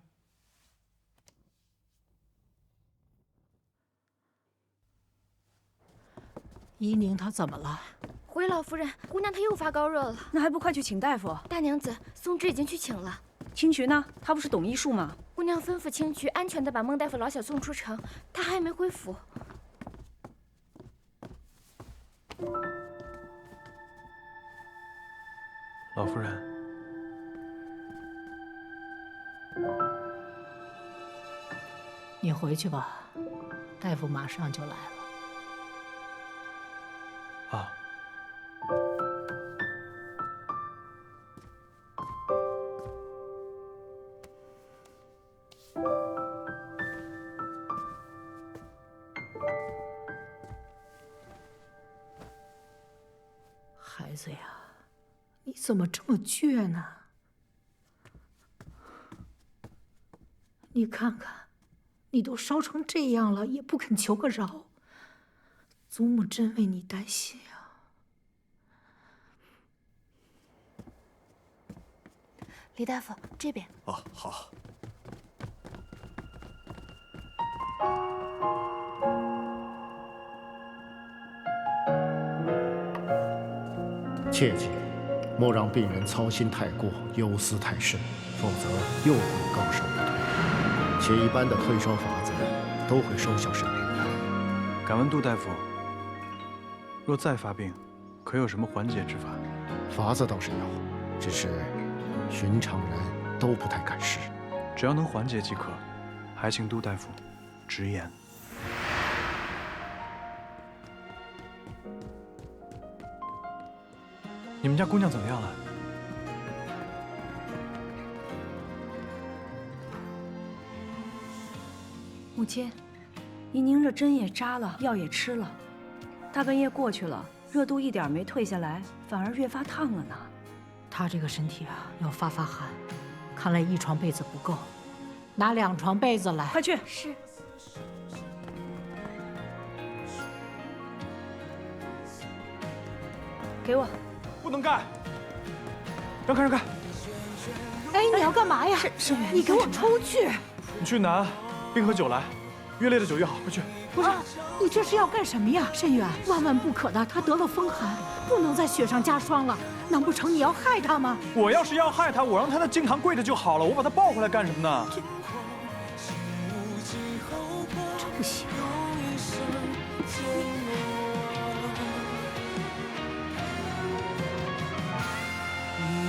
依宁她怎么了？回老夫人，姑娘她又发高热了。那还不快去请大夫？大娘子，松枝已经去请了。青渠呢？她不是懂医术吗？姑娘吩咐青渠安全地把孟大夫老小送出城，她还没回府。老夫人，你回去吧，大夫马上就来了。啊。孩子呀，你怎么这么倔呢？你看看，你都烧成这样了，也不肯求个饶，祖母真为你担心啊。李大夫，这边。哦，好。切记，莫让病人操心太过，忧思太甚，否则又会高烧不退。且一般的退烧法子都会收效甚灵。敢问杜大夫，若再发病，可有什么缓解之法？法子倒是有，只是寻常人都不太敢试。只要能缓解即可，还请杜大夫直言。你们家姑娘怎么样了？母亲，依宁这针也扎了，药也吃了，大半夜过去了，热度一点没退下来，反而越发烫了呢。她这个身体啊，要发寒，看来一床被子不够，拿2床被子来。快去！是。给我。不能干！让开，让开！哎，你要干嘛呀？沈远，你给我出去！你去拿冰和酒来，越烈的酒越好，快去！不是，你这是要干什么呀，沈远？万万不可的，他得了风寒，不能在雪上加霜了。难不成你要害他吗？我要是要害他，我让他在经堂跪着就好了，我把他抱回来干什么呢？这不行。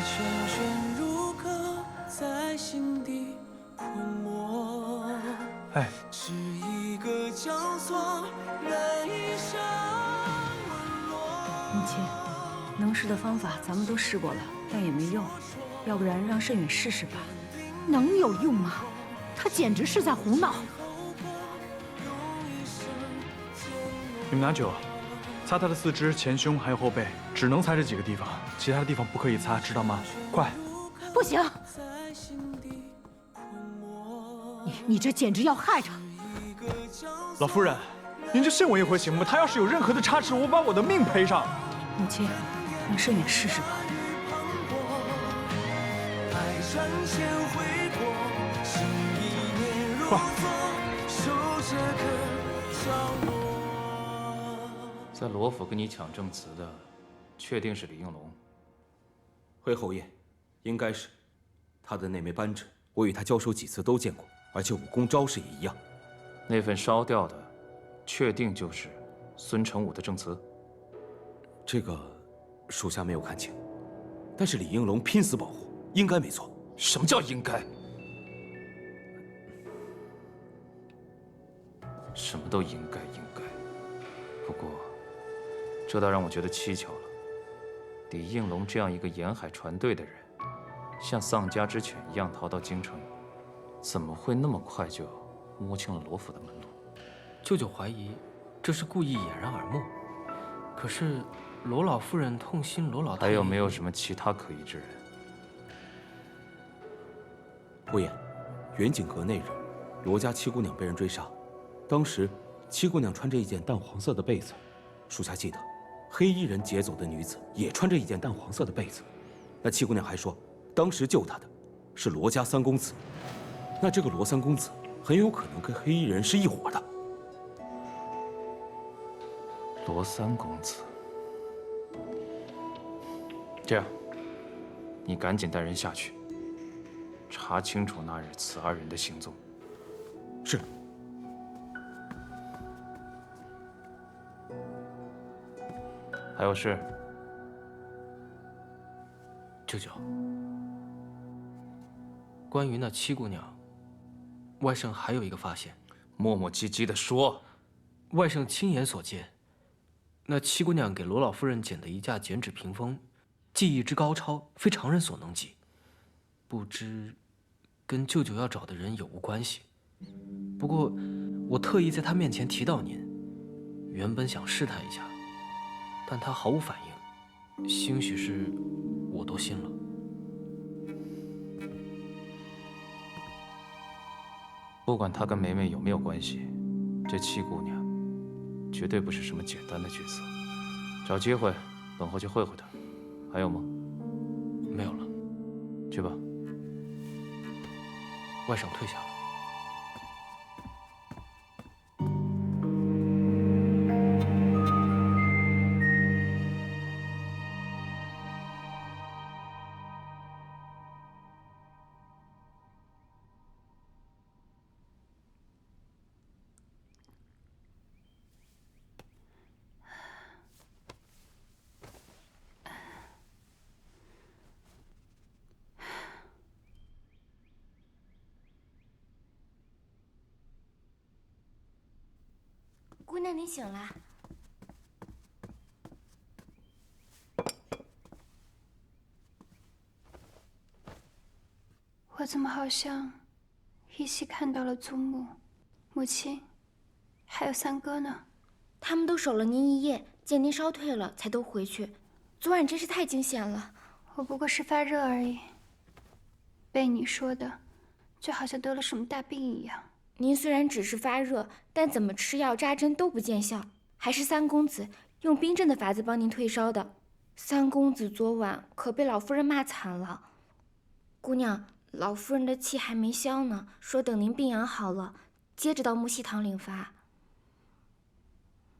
旋旋如歌，在心底困没。哎，是一个交错，难以相沦落。母亲，能试的方法咱们都试过了，但也没用。要不然让慎远试试吧。能有用吗？他简直是在胡闹。你们拿酒，擦他的四肢、前胸还有后背，只能擦这几个地方，其他的地方不可以擦，知道吗？快！不行！你这简直要害他！老夫人，您就信我一回行吗？他要是有任何的差池，我把我的命赔上。母亲，让慎远试试吧。在罗府跟你抢证词的，确定是李应龙。回侯爷，应该是。他的那枚扳指，我与他交手几次都见过，而且武功招式也一样。那份烧掉的，确定就是孙成武的证词。这个，属下没有看清，但是李应龙拼死保护，应该没错。什么叫应该？什么都应该。不过，这倒让我觉得蹊跷了。李应龙这样一个沿海船队的人，像丧家之犬一样逃到京城，怎么会那么快就摸清了罗府的门路？舅舅怀疑这是故意掩人耳目，可是罗老夫人痛心罗老太爷，还有没有什么其他可疑之人？侯爷，远景阁那日，罗家七姑娘被人追杀，当时七姑娘穿着一件淡黄色的被子，属下记得，黑衣人劫走的女子也穿着一件淡黄色的被子。那七姑娘还说，当时救她的是罗家三公子，那这个罗三公子很有可能跟黑衣人是一伙的。罗三公子，这样，你赶紧带人下去，查清楚那日此二人的行踪。是。还有事？舅舅，关于那七姑娘，外甥还有一个发现。磨磨唧唧地说。外甥亲眼所见，那七姑娘给罗老夫人剪的一架剪纸屏风，技艺之高超，非常人所能及。不知跟舅舅要找的人有无关系？不过我特意在他面前提到您，原本想试探一下，但他毫无反应，兴许是我多心了。不管她跟梅梅有没有关系，这七姑娘绝对不是什么简单的角色。找机会等候去会会她。还有吗？没有了。去吧。外甥退下了。姑娘，你醒了。我怎么好像依稀看到了祖母、母亲，还有三哥呢？他们都守了您一夜，见您烧退了，才都回去。昨晚真是太惊险了。我不过是发热而已，被你说的，就好像得了什么大病一样。您虽然只是发热，但怎么吃药扎针都不见效，还是三公子用冰镇的法子帮您退烧的。三公子昨晚可被老夫人骂惨了。姑娘，老夫人的气还没消呢，说等您病养好了，接着到木樨堂领罚。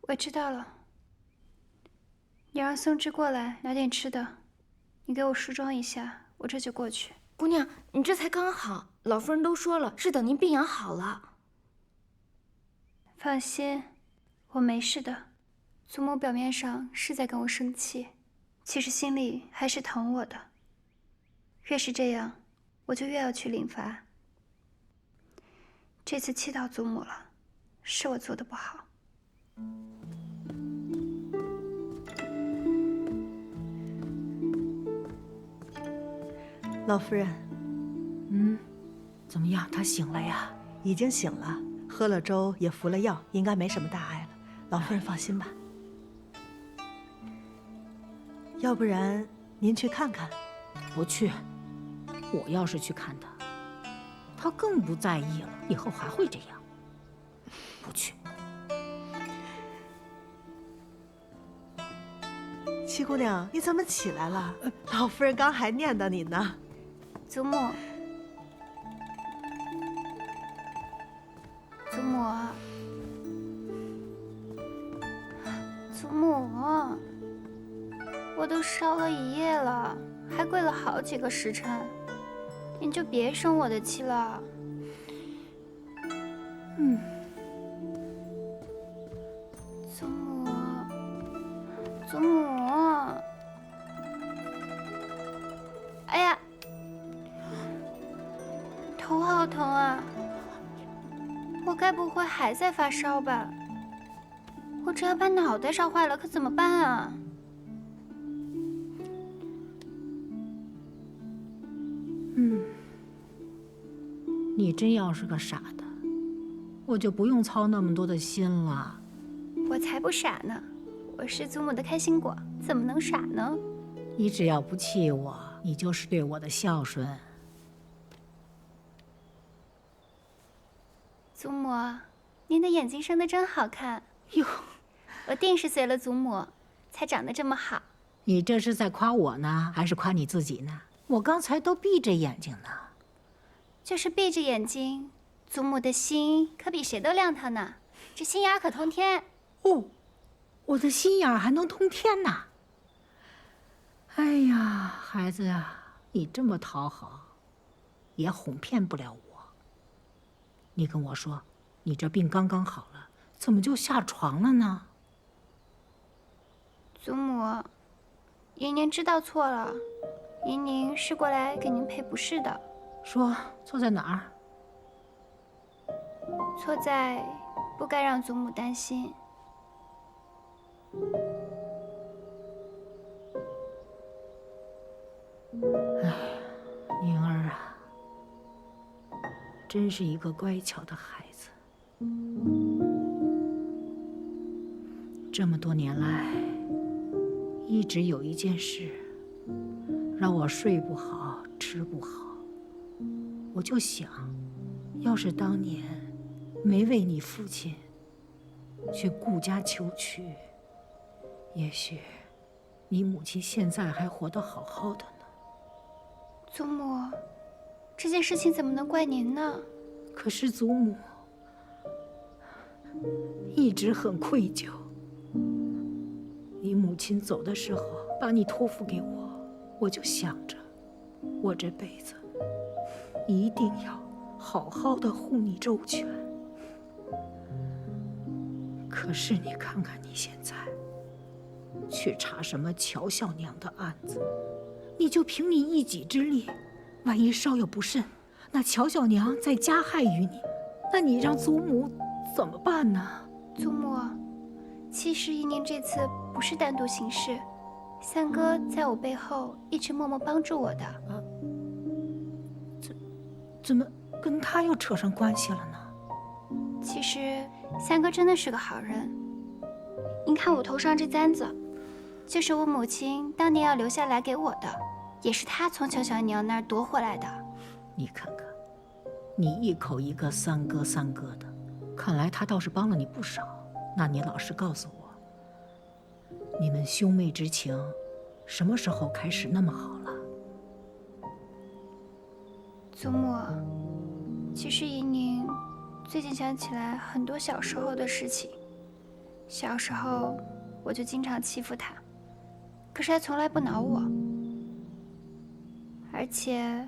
我知道了。你让松枝过来拿点吃的，你给我梳妆一下，我这就过去。姑娘，你这才刚好，老夫人都说了，是等您病养好了。放心，我没事的。祖母表面上是在跟我生气，其实心里还是疼我的。越是这样，我就越要去领罚。这次气到祖母了，是我做的不好。老夫人，怎么样？他醒了呀？已经醒了，喝了粥，也服了药，应该没什么大碍了。老夫人放心吧。要不然您去看看？不去。我要是去看他，他更不在意了，以后还会这样。不去。七姑娘，你怎么起来了？老夫人刚还念叨你呢。祖母，祖母，祖母，我都烧了一夜了，还跪了好几个时辰，您就别生我的气了。祖母，祖母，哎呀！头好疼啊！我该不会还在发烧吧？我这要把脑袋烧坏了，可怎么办啊？你真要是个傻的，我就不用操那么多的心了。我才不傻呢，我是祖母的开心果，怎么能傻呢？你只要不气我，你就是对我的孝顺。祖母，您的眼睛生得真好看哟！我定是随了祖母，才长得这么好。你这是在夸我呢，还是夸你自己呢？我刚才都闭着眼睛呢。就是闭着眼睛，祖母的心可比谁都亮堂呢。这心眼可通天。哦，我的心眼还能通天呐！哎呀，孩子啊，你这么讨好，也哄骗不了我。你跟我说，你这病刚刚好了，怎么就下床了呢？祖母，莹莹知道错了，莹莹是过来给您赔不是的。说错在哪儿？错在不该让祖母担心。哎，宁儿啊，真是一个乖巧的孩子。这么多年来，一直有一件事让我睡不好，吃不好。我就想，要是当年没为你父亲去顾家求娶，也许你母亲现在还活得好好的呢。祖母，这件事情怎么能怪您呢？可是祖母一直很愧疚。你母亲走的时候把你托付给我，我就想着，我这辈子一定要好好的护你周全。可是你看看你现在，去查什么乔小娘的案子，你就凭你一己之力，万一稍有不慎，那乔小娘再加害于你，那你让祖母怎么办呢？祖母，其实莹莹这次不是单独行事，三哥在我背后一直默默帮助我的。怎么跟他又扯上关系了呢？其实三哥真的是个好人。您看我头上这簪子，就是我母亲当年要留下来给我的，也是他从乔小娘那儿夺回来的。你看看，你一口一个三哥三哥的，看来他倒是帮了你不少。那你老实告诉我，你们兄妹之情什么时候开始那么好了？祖母，其实莹莹最近想起来很多小时候的事情。小时候我就经常欺负她，可是她从来不恼我。而且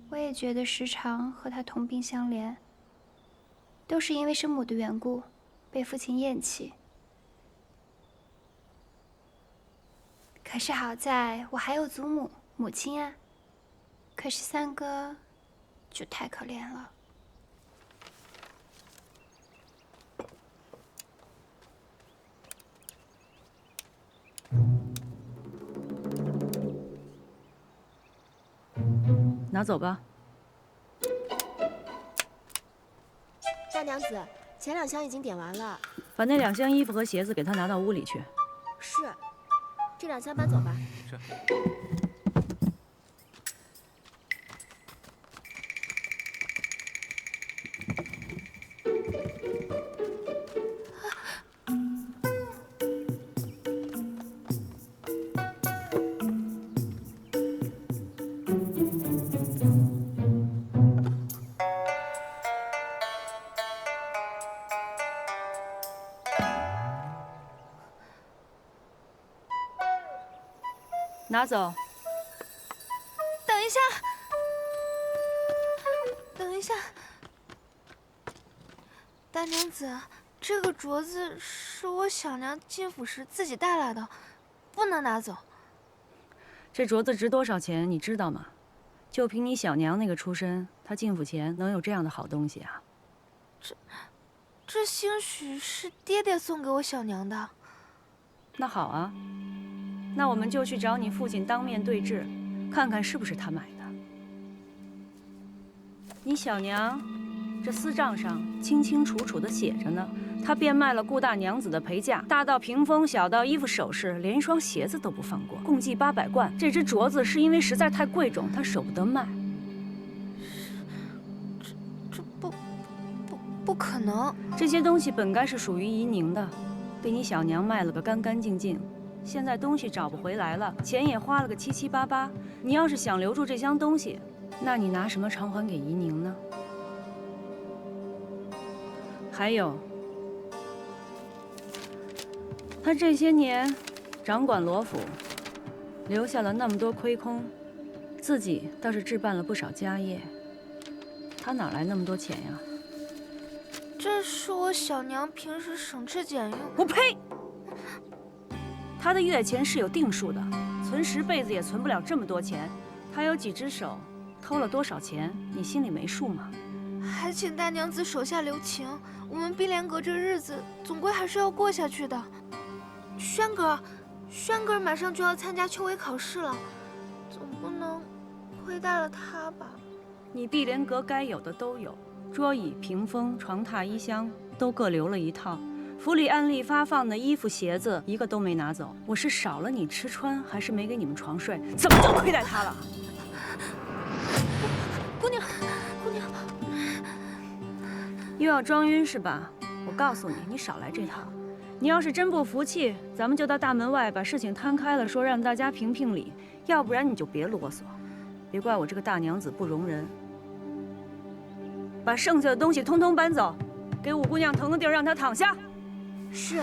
我也觉得时常和她同病相怜，都是因为生母的缘故，被父亲厌弃。可是好在我还有祖母、母亲啊。可是三哥就太可怜了。拿走吧。大娘子，前2箱已经点完了。把那2箱衣服和鞋子给他拿到屋里去。是，这2箱搬走吧。是。拿走。等一下，等一下，大娘子，这个镯子是我小娘进府时自己带来的，不能拿走。这镯子值多少钱，你知道吗？就凭你小娘那个出身，她进府前能有这样的好东西啊？这兴许是爹爹送给我小娘的。那好啊。那我们就去找你父亲当面对质，看看是不是他买的。你小娘这私账上清清楚楚的写着呢，她变卖了顾大娘子的陪嫁，大到屏风，小到衣服首饰，连一双鞋子都不放过，共计800贯。这只镯子是因为实在太贵重，她舍不得卖。这不可能！这些东西本该是属于怡宁的，被你小娘卖了个干干净净。现在东西找不回来了，钱也花了个七七八八。你要是想留住这箱东西，那你拿什么偿还给怡宁呢？还有，他这些年掌管罗府，留下了那么多亏空，自己倒是置办了不少家业。他哪来那么多钱呀？这是我小娘平时省吃俭用。我呸！他的月钱是有定数的，存10辈子也存不了这么多钱。他有几只手，偷了多少钱，你心里没数吗？还请大娘子手下留情，我们碧莲阁这日子总归还是要过下去的。轩哥马上就要参加秋闱考试了，总不能亏待了他吧？你碧莲阁该有的都有，桌椅、屏风、床榻、衣箱都各留了一套。府里按例发放的衣服、鞋子一个都没拿走。我是少了你吃穿，还是没给你们床睡？怎么就亏待他了？姑娘，又要装晕是吧？我告诉你，你少来这套。你要是真不服气，咱们就到大门外把事情摊开了说，让大家评评理。要不然你就别啰嗦，别怪我这个大娘子不容人。把剩下的东西通通搬走，给五姑娘腾个地儿，让她躺下。是。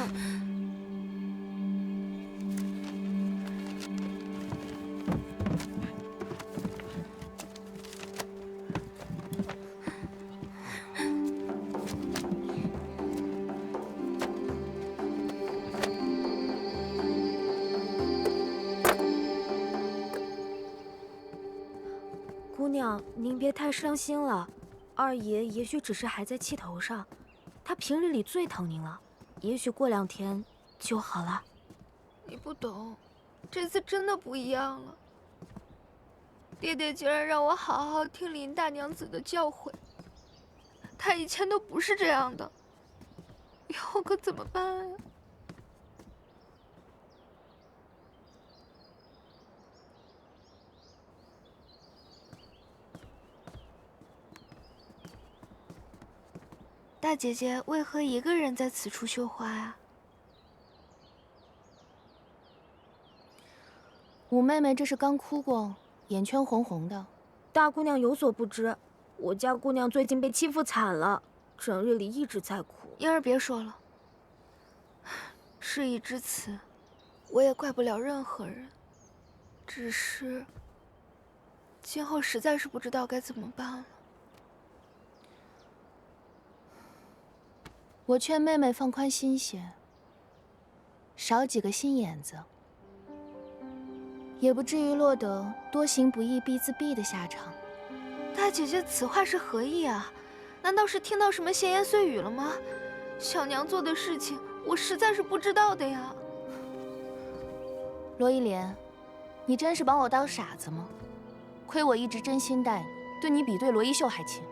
姑娘，您别太伤心了，二爷也许只是还在气头上，他平日里最疼您了。也许过2天就好了。你不懂，这次真的不一样了。爹爹竟然让我好好听林大娘子的教诲，他以前都不是这样的，以后可怎么办呀？大姐姐为何一个人在此处绣花呀？五妹妹这是刚哭过，眼圈红红的。大姑娘有所不知，我家姑娘最近被欺负惨了，整日里一直在哭。嫣儿别说了，事已至此，我也怪不了任何人，只是今后实在是不知道该怎么办了。我劝妹妹放宽心些，少几个心眼子，也不至于落得多行不义必自毙的下场。大姐姐此话是何意啊？难道是听到什么闲言碎语了吗？小娘做的事情，我实在是不知道的呀。罗一莲，你真是把我当傻子吗？亏我一直真心待你，对你比对罗一秀还亲，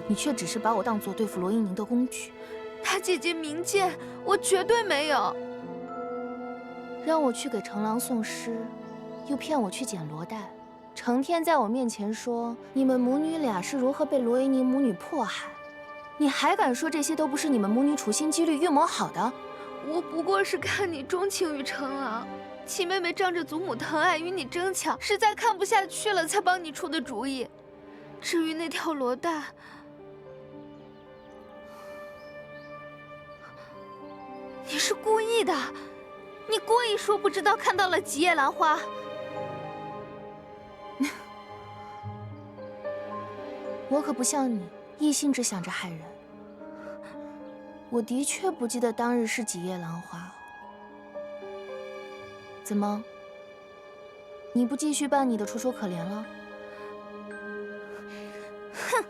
你却只是把我当做对付罗一宁的工具。大姐姐明鉴，我绝对没有。让我去给成郎送诗，又骗我去捡罗带，成天在我面前说你们母女俩是如何被罗一宁母女迫害，你还敢说这些都不是你们母女处心积虑预谋好的？我不过是看你钟情于成郎，七妹妹仗着祖母疼爱与你争抢，实在看不下去了才帮你出的主意。至于那条罗带，你是故意的，你故意说不知道看到了吉野兰花。我可不像你，一心只想着害人。我的确不记得当日是几叶兰花。怎么？你不继续扮你的楚楚可怜了？哼！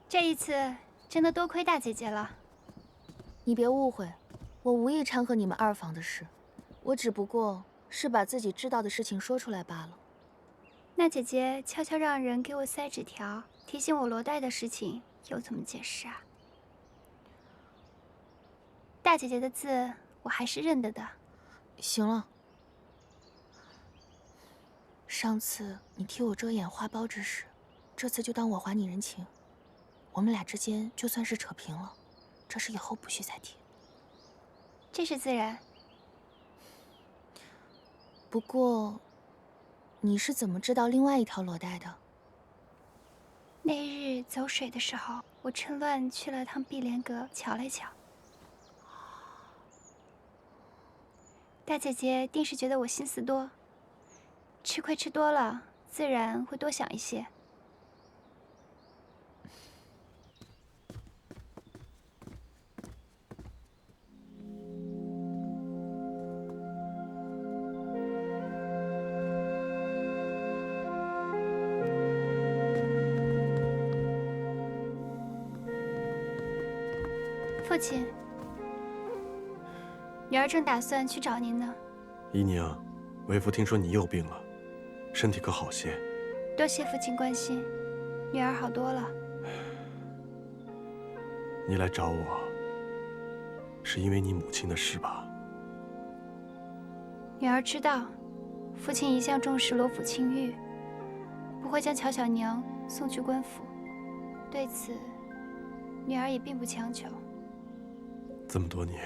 这一次真的多亏大姐姐了。你别误会，我无意掺和你们二房的事，我只不过是把自己知道的事情说出来罢了。那姐姐悄悄让人给我塞纸条，提醒我罗带的事情，又怎么解释啊？大姐姐的字我还是认得的。行了，上次你替我遮掩花苞之事，这次就当我还你人情。我们俩之间就算是扯平了，这事以后不许再提。这是自然。不过，你是怎么知道另外一条裸带的？那日走水的时候，我趁乱去了趟碧莲阁瞧了瞧。大姐姐定是觉得我心思多，吃亏吃多了，自然会多想一些。父亲，女儿正打算去找您呢。姨娘，为父听说你又病了，身体可好些？多谢父亲关心，女儿好多了。你来找我，是因为你母亲的事吧？女儿知道，父亲一向重视罗府清誉，不会将乔小娘送去官府。对此，女儿也并不强求。这么多年，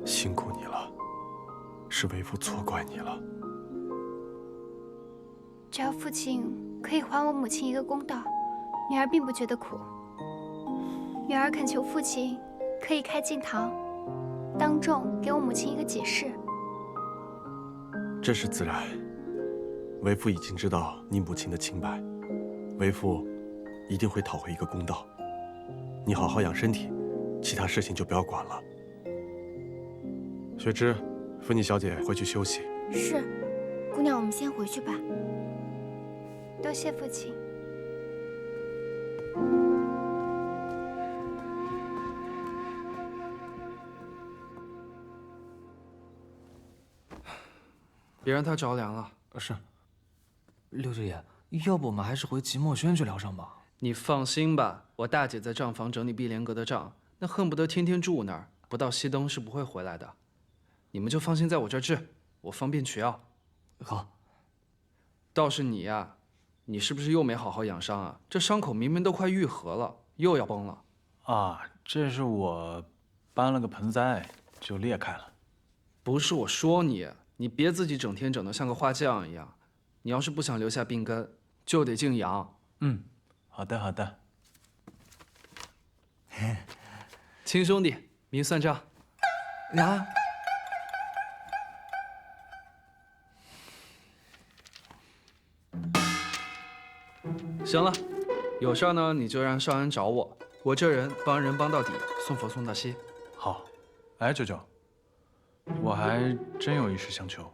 辛苦你了，是为父错怪你了。只要父亲可以还我母亲一个公道，女儿并不觉得苦。女儿恳求父亲可以开禁堂，当众给我母亲一个解释。这是自然，为父已经知道你母亲的清白，为父一定会讨回一个公道。你好好养身体，其他事情就不要管了。雪芝，扶你小姐回去休息。是，姑娘，我们先回去吧。多谢父亲。别让他着凉了。是。六舅爷，要不我们还是回即墨轩去疗伤吧？你放心吧，我大姐在账房整理碧莲阁的账，那恨不得天天住那儿，不到熄灯是不会回来的。你们就放心在我这儿治，我方便取药。好。倒是你呀，你是不是又没好好养伤啊？这伤口明明都快愈合了，又要崩了。啊，这是我搬了个盆栽就裂开了。不是我说你，你别自己整天整得像个花匠一样。你要是不想留下病根，就得静养。嗯，好的好的。亲兄弟，明算账。呀。行了，有事儿呢你就让少安找我，我这人帮人帮到底，送佛送到西。好，哎，舅舅，我还真有一事相求。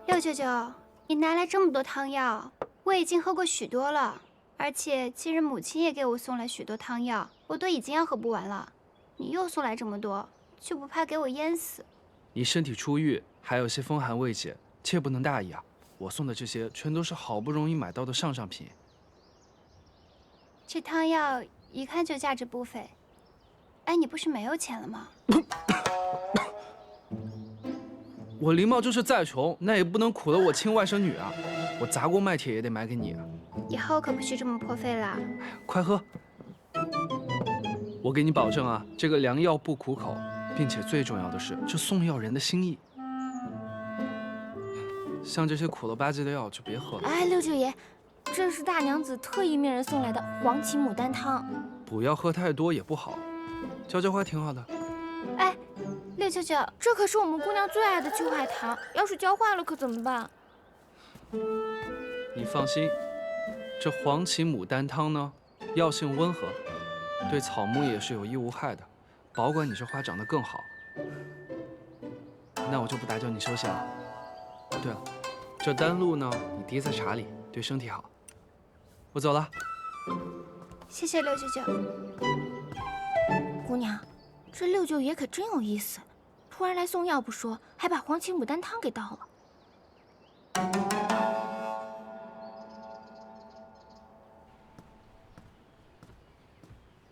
六舅舅，你拿来这么多汤药，我已经喝过许多了，而且今日母亲也给我送来许多汤药，我都已经要喝不完了。你又送来这么多，就不怕给我淹死？你身体初愈，还有些风寒未解，切不能大意啊。我送的这些全都是好不容易买到的上品。这汤药一看就价值不菲。哎，你不是没有钱了吗？我林茂就是再穷，那也不能苦了我亲外甥女啊！我砸锅卖铁也得买给你啊！以后可不许这么破费啦！快喝！我给你保证啊，这个良药不苦口，并且最重要的是，这送药人的心意。像这些苦了吧唧的药就别喝了。哎，六舅爷，这是大娘子特意命人送来的黄芪牡丹汤。不要喝太多也不好，浇浇花挺好的。哎，六舅舅，这可是我们姑娘最爱的秋海棠，要是浇坏了可怎么办？你放心，这黄芪牡丹汤呢，药性温和，对草木也是有益无害的，保管你这花长得更好。那我就不打搅你休息了。对了，这丹露呢，你滴在茶里，对身体好。我走了。谢谢六舅舅。姑娘，这六舅爷可真有意思，突然来送药不说，还把黄芪牡丹汤给倒了。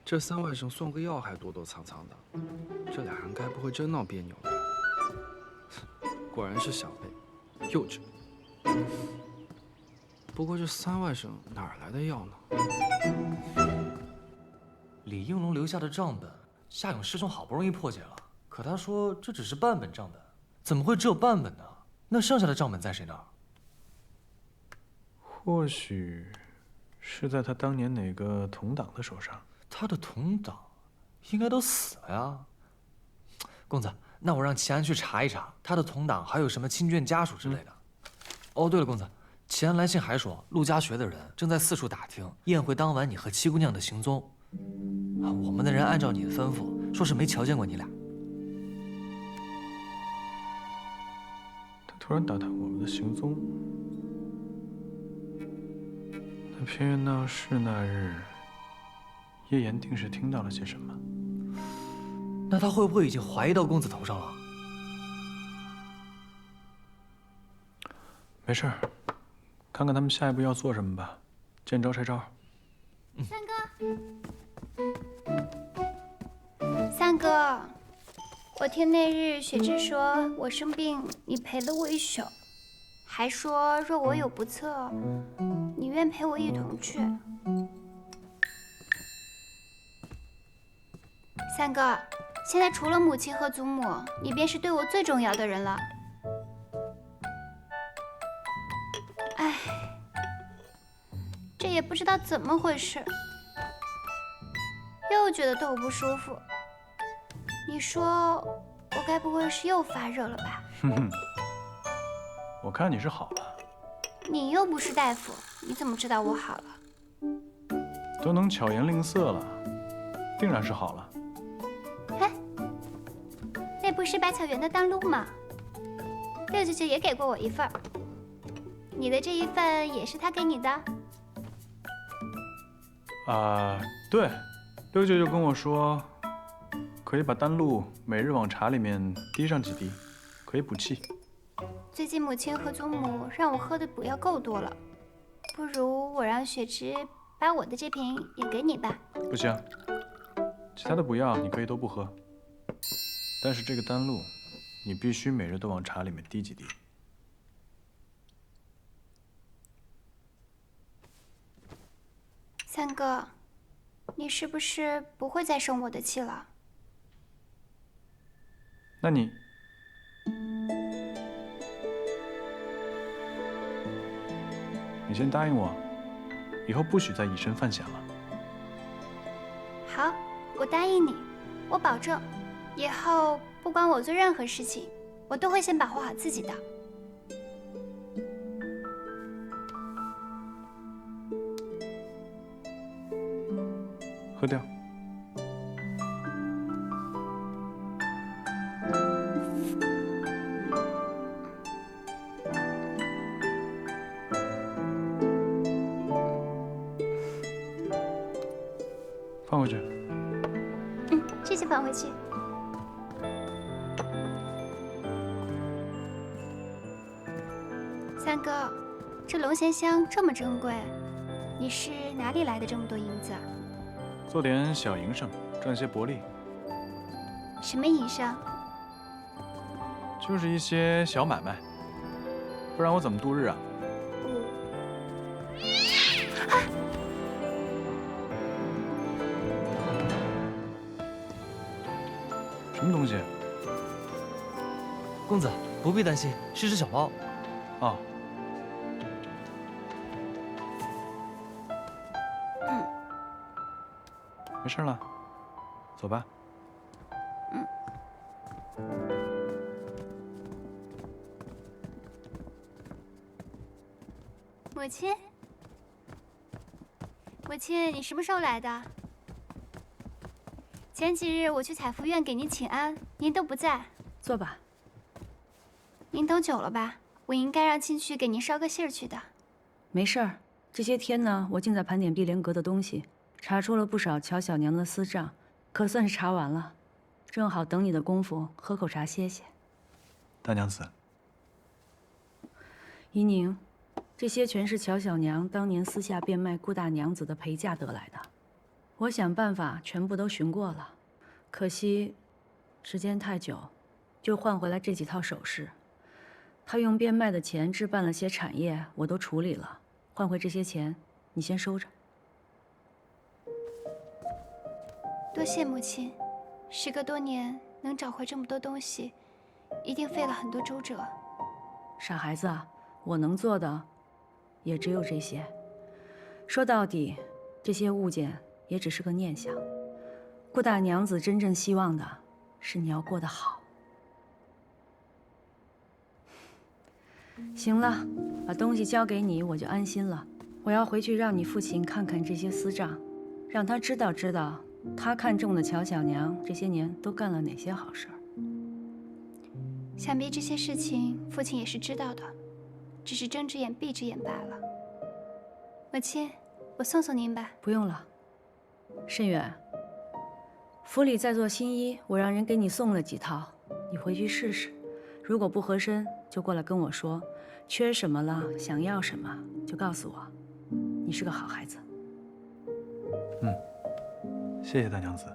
这三外甥送个药还躲躲藏藏的，这俩人该不会真闹别扭了？果然是小辈，幼稚。不过这三外甥哪儿来的药呢？李应龙留下的账本，夏勇师兄好不容易破解了，可他说这只是半本账本，怎么会只有半本呢？那剩下的账本在谁那儿？或许是在他当年哪个同党的手上。他的同党应该都死了呀。公子，那我让齐安去查一查他的同党还有什么亲眷家属之类的。哦，对了，公子，齐安来信还说陆家学的人正在四处打听宴会当晚你和七姑娘的行踪。我们的人按照你的吩咐，说是没瞧见过你俩。他突然打探我们的行踪，那偏院闹事那日，叶岩定是听到了些什么？那他会不会已经怀疑到公子头上了？没事儿，看看他们下一步要做什么吧，见招拆招。三哥，三哥，我听那日雪芝说我生病，你陪了我一宿，还说若我有不测，你愿陪我一同去。三哥，现在除了母亲和祖母，你便是对我最重要的人了。哎，这也不知道怎么回事，又觉得头不舒服。你说我该不会是又发热了吧？哼哼，我看你是好了。你又不是大夫，你怎么知道我好了？都能巧言令色了，定然是好了。哎，那不是百草园的丹露吗？六舅舅也给过我一份儿，你的这一份也是他给你的？对，六舅舅跟我说，可以把丹露每日往茶里面滴上几滴，可以补气。最近母亲和祖母让我喝的补药够多了，不如我让雪芝把我的这瓶也给你吧。不行，其他的补药你可以都不喝，但是这个丹露，你必须每日都往茶里面滴几滴。三哥，你是不是不会再生我的气了？那你先答应我，以后不许再以身犯险了。好，我答应你，我保证，以后不管我做任何事情，我都会先保护好自己的。喝掉。放回去。这些放回去。三哥，这龙涎香这么珍贵，你是哪里来的这么多银子？做点小营生，赚些薄利。什么营生？就是一些小买卖，不然我怎么度日啊？什么东西？公子不必担心，是只小猫。哦。没事了，走吧。母亲，母亲，你什么时候来的？前几日我去采福院给您请安，您都不在。坐吧。您等久了吧？我应该让亲去给您捎个信儿去的。没事儿，这些天呢，我竟在盘点碧莲阁的东西，查出了不少乔小娘的私账，可算是查完了。正好等你的功夫，喝口茶歇歇。大娘子，怡宁，这些全是乔小娘当年私下变卖顾大娘子的陪嫁得来的。我想办法全部都寻过了，可惜时间太久，就换回来这几套首饰。他用变卖的钱置办了些产业，我都处理了，换回这些钱，你先收着。多谢母亲，时隔多年能找回这么多东西，一定费了很多周折。傻孩子，我能做的也只有这些。说到底，这些物件也只是个念想。顾大娘子真正希望的是你要过得好。行了，把东西交给你，我就安心了。我要回去让你父亲看看这些私账，让他知道他看中的乔小娘这些年都干了哪些好事儿。想必这些事情父亲也是知道的，只是睁只眼闭只眼罢了。母亲，我送送您吧。不用了。慎远，府里在做新衣，我让人给你送了几套，你回去试试。如果不合身，就过来跟我说，缺什么了，想要什么就告诉我。你是个好孩子。谢谢大娘子。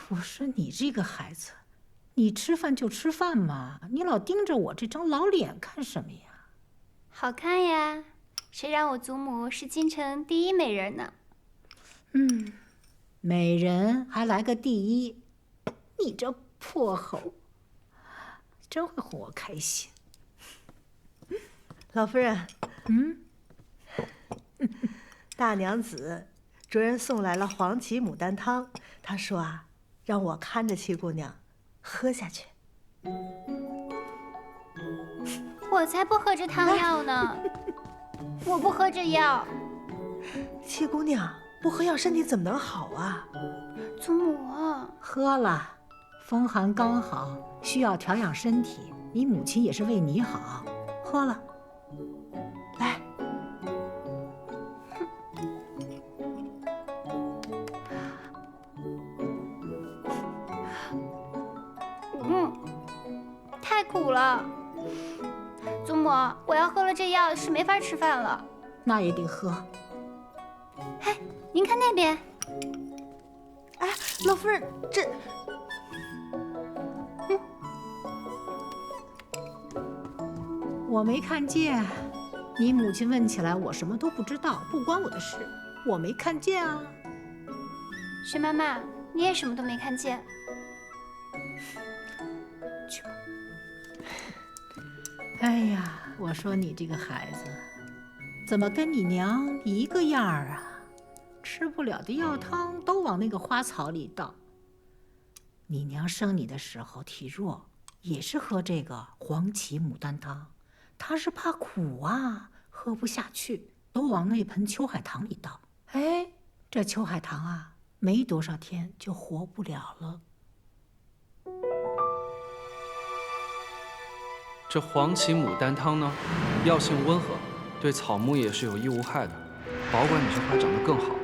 我说你这个孩子，你吃饭就吃饭嘛，你老盯着我这张老脸干什么呀？好看呀，谁让我祖母是京城第一美人呢？美人还来个第一，你这破猴，真会哄我开心。老夫人，大娘子，主人送来了黄芪牡丹汤，他说啊，让我看着七姑娘喝下去。我才不喝这汤药呢，我不喝这药。七姑娘不喝药，身体怎么能好啊？祖母，喝了，风寒刚好，需要调养身体。你母亲也是为你好，喝了。来，太苦了。祖母，我要喝了这药是没法吃饭了。那也得喝。哎，您看那边。哎，老夫人，这……我没看见。你母亲问起来，我什么都不知道，不关我的事，我没看见啊。薛妈妈，你也什么都没看见。哎呀，我说你这个孩子，怎么跟你娘一个样儿啊？吃不了的药汤都往那个花草里倒。你娘生你的时候体弱，也是喝这个黄芪牡丹汤，她是怕苦啊，喝不下去，都往那盆秋海棠里倒。哎，这秋海棠啊，没多少天就活不了了。这黄芪牡丹汤呢，药性温和，对草木也是有益无害的，保管你这花长得更好。